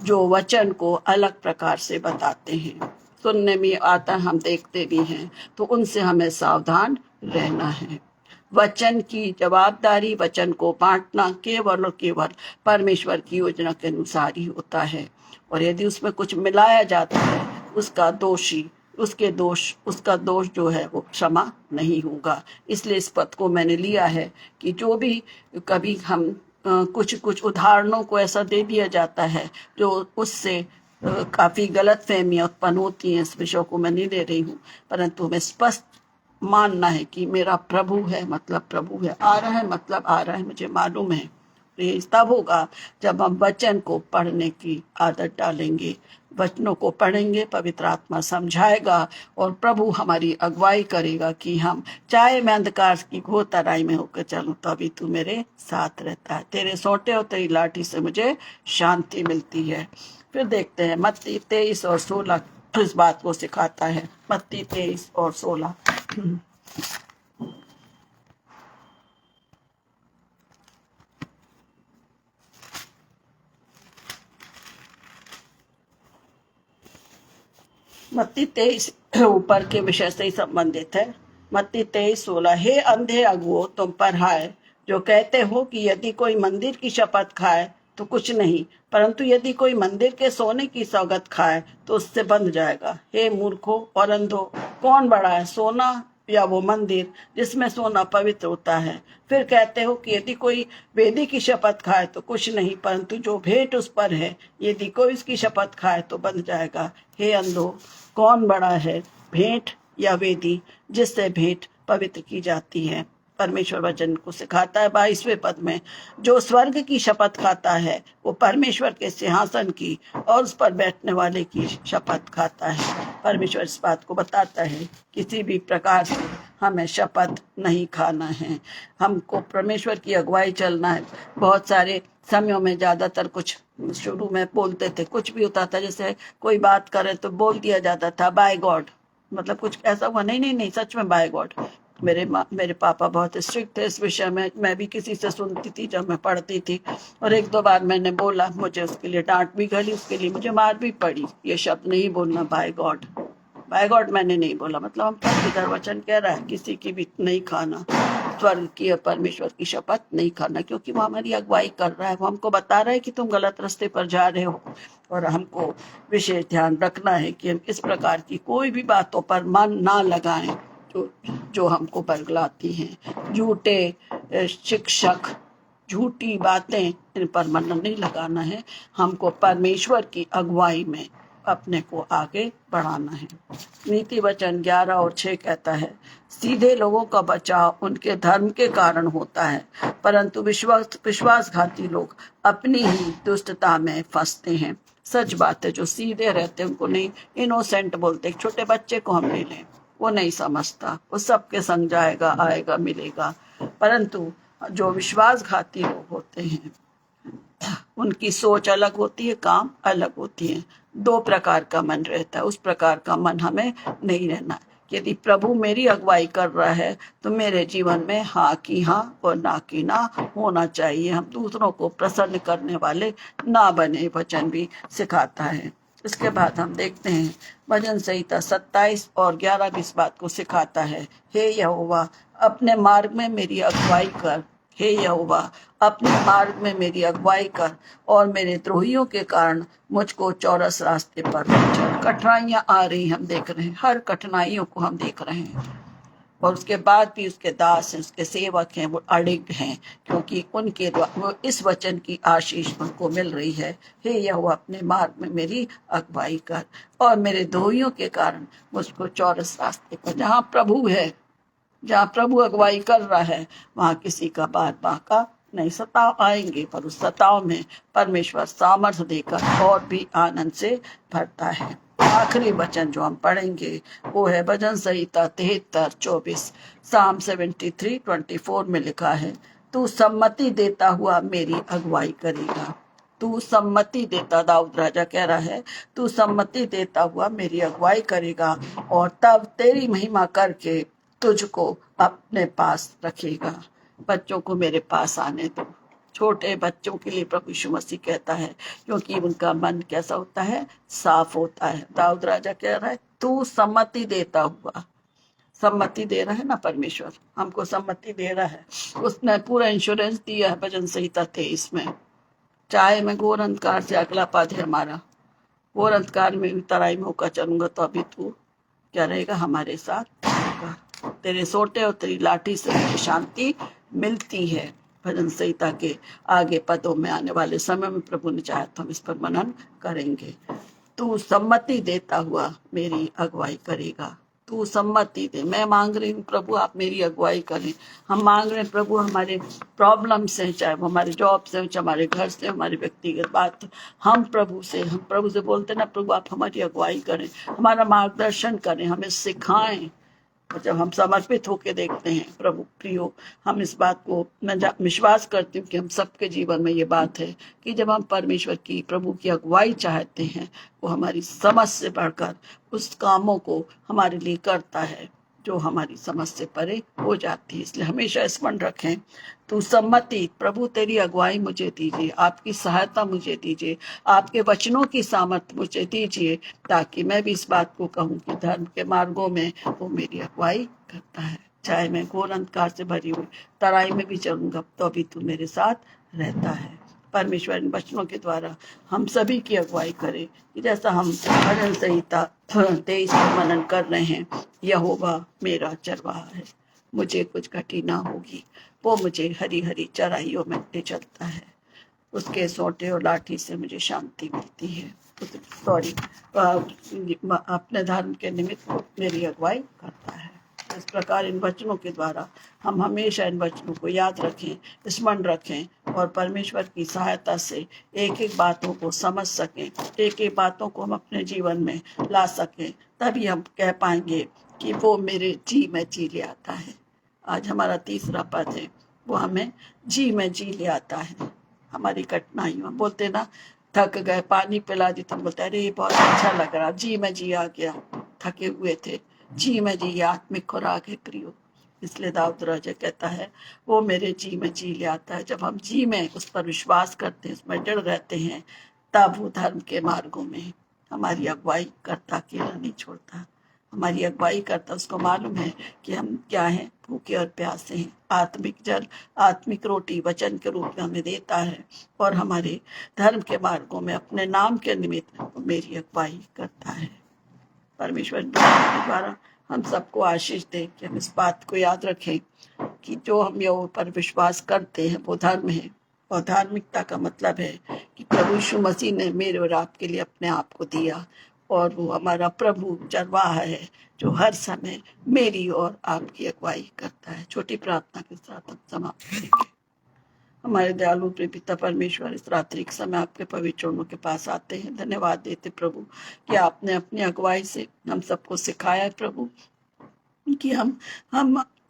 जो वचन को अलग प्रकार से बताते हैं। सुनने में आता, हम देखते भी हैं, तो उनसे हमें सावधान रहना है। वचन की जवाबदारी, वचन को बांटना केवल और केवल परमेश्वर की योजना के अनुसार ही होता है। और यदि उसमें कुछ मिलाया जाता है, उसका दोष जो है वो क्षमा नहीं होगा। इसलिए इस पद को मैंने लिया है कि जो भी कभी हम कुछ कुछ उदाहरणों को ऐसा दे दिया जाता है जो उससे काफी गलत फहमियां उत्पन्न होती हैं, इस विषय को मैं नहीं ले रही हूँ, परंतु हमें स्पष्ट मानना है कि मेरा प्रभु है मतलब प्रभु है, आ रहा है मतलब आ रहा है, मुझे मालूम है। ये तब होगा जब हम वचन को पढ़ने की आदत डालेंगे। वचनों को पढ़ेंगे, पवित्र आत्मा समझाएगा और प्रभु हमारी अगुवाई करेगा कि हम चाहे मैं अंधकार की घोर तराई में होकर चलूं, तो अभी तू मेरे साथ रहता है। तेरे सोंटे और तेरी लाठी से मुझे शांति मिलती है। फिर देखते हैं मत्ती 23:16 इस बात को सिखाता है। मत्ती 23:16। मत्ती 23 ऊपर के विषय से ही संबंधित है। मत्ती 23:16, हे अंधे अगुओ, तुम पर हाय, जो कहते हो कि यदि कोई मंदिर की शपथ खाए तो कुछ नहीं, परंतु यदि कोई मंदिर के सोने की सौगंध खाए तो उससे बंध जाएगा। हे मूर्खों और अंधो, कौन बड़ा है, सोना या वो मंदिर जिसमें सोना पवित्र होता है? फिर कहते हो कि यदि कोई वेदी की शपथ खाए तो कुछ नहीं, परंतु जो भेंट उस पर है, यदि कोई उसकी शपथ खाए तो बंध जाएगा। हे अंधो, कौन बड़ा है, भेंट या वेदी जिससे भेंट पवित्र की जाती है? परमेश्वर वचन को सिखाता है 22वें पद में, जो स्वर्ग की शपथ खाता है वो परमेश्वर के सिंहासन की और उस पर बैठने वाले की शपथ खाता है। परमेश्वर इस बात को बताता है, किसी भी प्रकार से हमें शपथ नहीं खाना है, हमको परमेश्वर की अगुवाई चलना है। बहुत सारे समयों में ज्यादातर कुछ शुरू में बोलते थे, कुछ भी होता था, जैसे कोई बात करे तो बोल दिया जाता था बाय गॉड, मतलब कुछ ऐसा हुआ नहीं नहीं नहीं, सच में बाय गॉड। मेरे पापा बहुत स्ट्रिक्ट थे इस विषय में। मैं भी किसी से सुनती थी जब मैं पढ़ती थी, और एक दो बार मैंने बोला, मुझे उसके लिए डांट भी गली, उसके लिए मुझे मार भी पड़ी। ये शब्द नहीं बोलना, बाय गॉड। बाय गॉड मैंने नहीं बोला, मतलब हम पर इधर वचन कह रहा है किसी की भी नहीं खाना, स्वर्ग की और परमेश्वर की शपथ नहीं खाना, क्योंकि वो हमारी अगुवाई कर रहा है, वो हमको बता रहा है कि तुम गलत रास्ते पर जा रहे हो। और हमको विशेष ध्यान रखना है कि हम इस प्रकार की कोई भी बातों पर मन ना लगाएं जो हमको बरगलाती हैं। झूठे शिक्षक, झूठी बातें, इन पर मन नहीं लगाना है। हमको परमेश्वर की अगुवाई में अपने को आगे बढ़ाना है। नीति वचन 11:6 कहता है, सीधे लोगों का बचाव उनके धर्म के कारण होता है, परंतु विश्वासघाती लोग अपनी ही दुष्टता में फंसते हैं। सच बात है, जो सीधे रहते हैं उनको नहीं इनोसेंट बोलते। एक छोटे बच्चे को हम ले लें, वो नहीं समझता, वो सबके संग जाएगा, आएगा, मिलेगा, परंतु जो विश्वासघाती लोग होते हैं उनकी सोच अलग होती है, काम अलग होती है। दो प्रकार का मन रहता है, उस प्रकार का मन हमें नहीं रहना। यदि प्रभु मेरी अगुवाई कर रहा है तो मेरे जीवन में हाँ की हाँ और ना की ना होना चाहिए। हम दूसरों को प्रसन्न करने वाले ना बने, वचन भी सिखाता है। इसके बाद हम देखते हैं भजन संहिता 27:11 भी इस बात को सिखाता है, हे यहोवा अपने मार्ग में मेरी अगुवाई कर, हे यहोवा अपने मार्ग में मेरी अगुवाई कर और मेरे द्रोहियों के कारण मुझको चौरस रास्ते पर ले चल। कठिनाइयां आ रही हम देख रहे हैं, हर कठिनाइयों को हम देख रहे हैं, और उसके बाद भी उसके दास हैं, उसके सेवक हैं, वो अड़िग हैं, क्योंकि उनके वो इस वचन की आशीष उनको मिल रही है, हे यहोवा अपने मार्ग में मेरी अगुवाई कर और मेरे द्रोहियों के कारण मुझको चौरस रास्ते पर। जहाँ प्रभु है, जहाँ प्रभु अगुवाई कर रहा है, वहां किसी का बात बाका नहीं। सताव आएंगे, पर उस सताव में परमेश्वर सामर्थ्य देकर और भी आनंद से भरता है। आखिरी वचन जो हम पढ़ेंगे वो है भजन संहिता 73:24। Psalm 73:24 में लिखा है, तू सम्मति देता हुआ मेरी अगुवाई करेगा। तू सम्मति देता, दाऊद राजा कह रहा है, तू सम्मति देता हुआ मेरी अगुवाई करेगा और तब तेरी महिमा करके तुझको अपने पास रखेगा। बच्चों को मेरे पास आने दो। छोटे बच्चों के लिए प्रभु यीशु मसीह कहता है, क्योंकि उनका मन कैसा होता है, साफ होता है। दाऊद राजा कह रहा है, तू सम्मति देता हुआ, सम्मति दे रहा है ना परमेश्वर, हमको सम्मति दे रहा है। उसने पूरा इंश्योरेंस दिया है भजन संहिता 23 में। चाहे मैं घोर अंधकार से, अगला पद है हमारा, घोर अंधकार में तराई में होकर चलूंगा तो अभी तू क्या रहेगा, हमारे साथ रहेगा। तेरे सोटे और तेरी लाठी से मुझे शांति मिलती है। भजन संहिता के आगे पदों में आने वाले समय में प्रभु ने चाहे तो हम इस पर मनन करेंगे। तू सम्मति देता हुआ मेरी अगुवाई करेगा। तू सम्मति दे। मैं मांग रही हूँ प्रभु आप मेरी अगुवाई करें। हम मांग रहे हैं प्रभु, हमारे प्रॉब्लम से, चाहे वो हमारे जॉब से, चाहे हमारे घर से, हमारी व्यक्तिगत बात, हम प्रभु से बोलते ना, प्रभु आप हमारी अगुवाई करें, हमारा मार्गदर्शन करें, हमें सिखाएं। और जब हम समर्पित होकर देखते हैं प्रभु प्रियो, हम इस बात को मैं विश्वास करती हूँ कि हम सबके जीवन में ये बात है कि जब हम परमेश्वर की, प्रभु की अगुवाई चाहते हैं, वो हमारी समझ से बढ़कर उस कामों को हमारे लिए करता है जो हमारी समझ से परे हो जाती है। इसलिए हमेशा स्मरण रखें, तू सम्मति, प्रभु तेरी अगुवाई मुझे दीजिए, आपकी सहायता मुझे दीजिए, आपके वचनों की सामर्थ्य मुझे दीजिए, ताकि मैं भी इस बात को कहूँ कि धर्म के मार्गों में वो मेरी अगुवाई करता है। चाहे मैं घोर अंधकार से भरी हुई तराई में भी चलूंगा तो भी तू मेरे साथ रहता है। परमेश्वर इन वचनों के द्वारा हम सभी की अगुवाई करे कि जैसा हम भजन संहिता 23 में मनन कर रहे हैं, यहोवा मेरा चरवाहा है, मुझे कुछ घटी ना होगी, वो मुझे हरी हरी चराइयों में ले चलता है, उसके सोटे और लाठी से मुझे शांति मिलती है। अपने धर्म के निमित्त मेरी अगुवाई करता है। इस प्रकार इन वचनों के द्वारा हम हमेशा इन वचनों को याद रखें, स्मरण रखें और परमेश्वर की सहायता से एक एक बातों को समझ सकें, एक एक बातों को हम अपने जीवन में ला सकें। तभी हम कह पाएंगे कि वो मेरे जी में जी ले आता है। आज हमारा तीसरा पद है, वो हमें जी में जी ले आता है। हमारी कठिनाइयों, बोलते ना थक गए, पानी पिला दी तो बोलते अरे बहुत अच्छा लग रहा, जी में जी आ गया, थके हुए थे, जी में जी आत्मिक खुराक है प्रियो। इसलिए दाऊद राजा कहता है वो मेरे जी में जी ले आता है। जब हम जी में उस पर विश्वास करते हैं, उसमें डर रहते हैं, तब वो धर्म के मार्गों में हमारी अगुवाई करता, अकेला नहीं छोड़ता, हमारी अगुवाई करता। उसको मालूम है कि हम क्या हैं, भूखे और प्यासे हैं, आत्मिक जल, आत्मिक रोटी वचन के रूप में हमें देता है और हमारे धर्म के मार्गों में अपने नाम के निमित्त मेरी अगुवाई करता है। परमेश्वर के द्वारा हम सबको आशीष दे कि हम इस बात को याद रखें कि जो हम यहोवा पर विश्वास करते हैं वो धर्म है। और धार्मिकता का मतलब है कि प्रभु यीशु मसीह ने मेरे और आपके लिए अपने आप को दिया और वो हमारा प्रभु चरवाहा है जो हर समय मेरी और आपकी अगुवाई करता है। छोटी प्रार्थना के साथ हम समाप्त करेंगे। हमारे दयालु प्रिय पिता परमेश्वर, इस रात्रि के समय आपके पवित्र चरणों के पास आते हैं, धन्यवाद देते प्रभु कि आपने अपनी अगुवाई से हम सबको सिखाया है प्रभु कि हम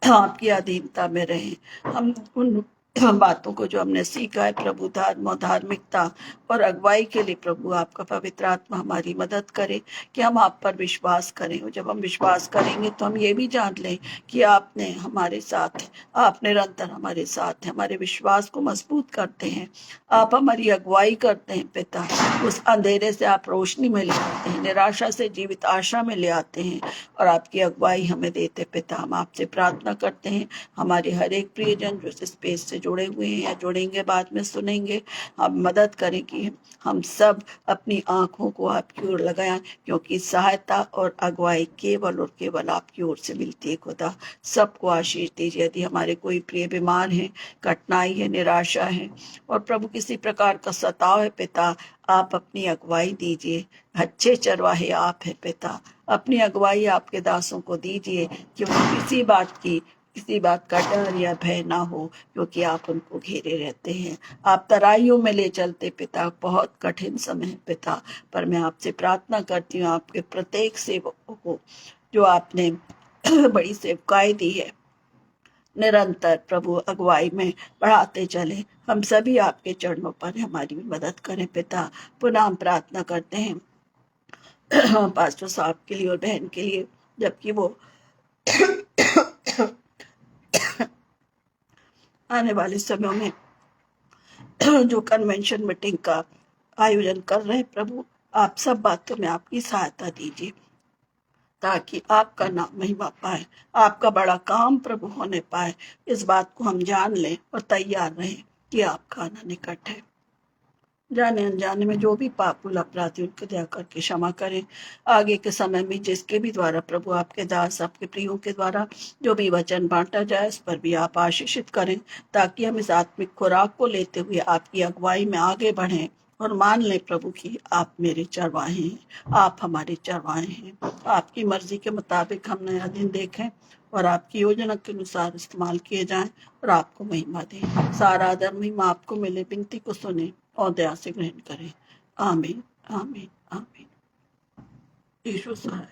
आपकी अधीनता में रहें। हम उन बातों को जो हमने सीखा है प्रभु, धर्म और धार्मिकता और अगुवाई के लिए प्रभु आपका पवित्र आत्मा हमारी मदद करे कि हम आप पर विश्वास करें। और जब हम विश्वास करेंगे तो हम ये भी जान लें कि आपने हमारे साथ हैं, आप निरंतर हमारे साथ हैं, हमारे विश्वास को मजबूत करते हैं, आप हमारी अगुवाई करते हैं पिता। उस अंधेरे से आप रोशनी में ले आते हैं, निराशा से जीवित आशा में ले आते हैं और आपकी अगुवाई हमें देते पिता। हम आपसे प्रार्थना करते हैं हमारे हर एक प्रियजन जो इस स्पेस से जुड़े हुए हैं या जुड़ेंगे, बाद में सुनेंगे, आप मदद करें कि हम सब अपनी आंखों को आपकी ओर लगाएं, क्योंकि सहायता और अगुवाई केवल और केवल आपकी ओर से मिलती है। खुदा सबको आशीष दीजिए। यदि हमारे कोई प्रिय बीमार हैं, कठिनाई है, निराशा है और प्रभु किसी प्रकार का सताव है पिता, आप अपनी अगुवाई दीजिए। अच्छे चरवाहे आप हैं पिता, अपनी अगुवाई आपके दासों को दीजिए कि वो किसी बात का डर या भय ना हो, क्योंकि आप उनको घेरे रहते हैं, आप तराइयों में ले चलते पिता। बहुत कठिन समय है पिता, पर मैं आपसे प्रार्थना करती हूँ आपके प्रत्येक सेवकों को जो आपने बड़ी सेवकाई दी है, निरंतर प्रभु अगुवाई में बढ़ाते चले। हम सभी आपके चरणों पर हमारी भी मदद करें पिता। पुनः हम प्रार्थना करते हैं पास्टर साहब के लिए और बहन के लिए, जबकि वो आने वाले समय में जो कन्वेंशन मीटिंग का आयोजन कर रहे हैं प्रभु, आप सब बातों में आपकी सहायता दीजिए ताकि आपका नाम महिमा पाए, आपका बड़ा काम प्रभु होने पाए। इस बात को हम जान लें और तैयार रहें कि आपका आना निकट है। जाने अनजाने में जो भी पापुल अपराधी उनको दया करके क्षमा करें। आगे के समय में जिसके भी द्वारा प्रभु आपके दास आपके प्रियों के द्वारा जो भी वचन बांटा जाए उस पर भी आप आशीषित करें, ताकि हम इस आत्मिक खुराक को लेते हुए आपकी अगुवाई में आगे बढ़ें और मान लें प्रभु की आप मेरे चरवाहे हैं, आप हमारे चरवाहे हैं। आपकी मर्जी के मुताबिक हम नया दिन देखें और आपकी योजना के अनुसार इस्तेमाल किए जाएं और आपको महिमा दें। सारा आदर महिमा आपको मिले, विनती को सुने और दया से ग्रहण करें। आमीन आमीन आमीन। यीशु सहाय।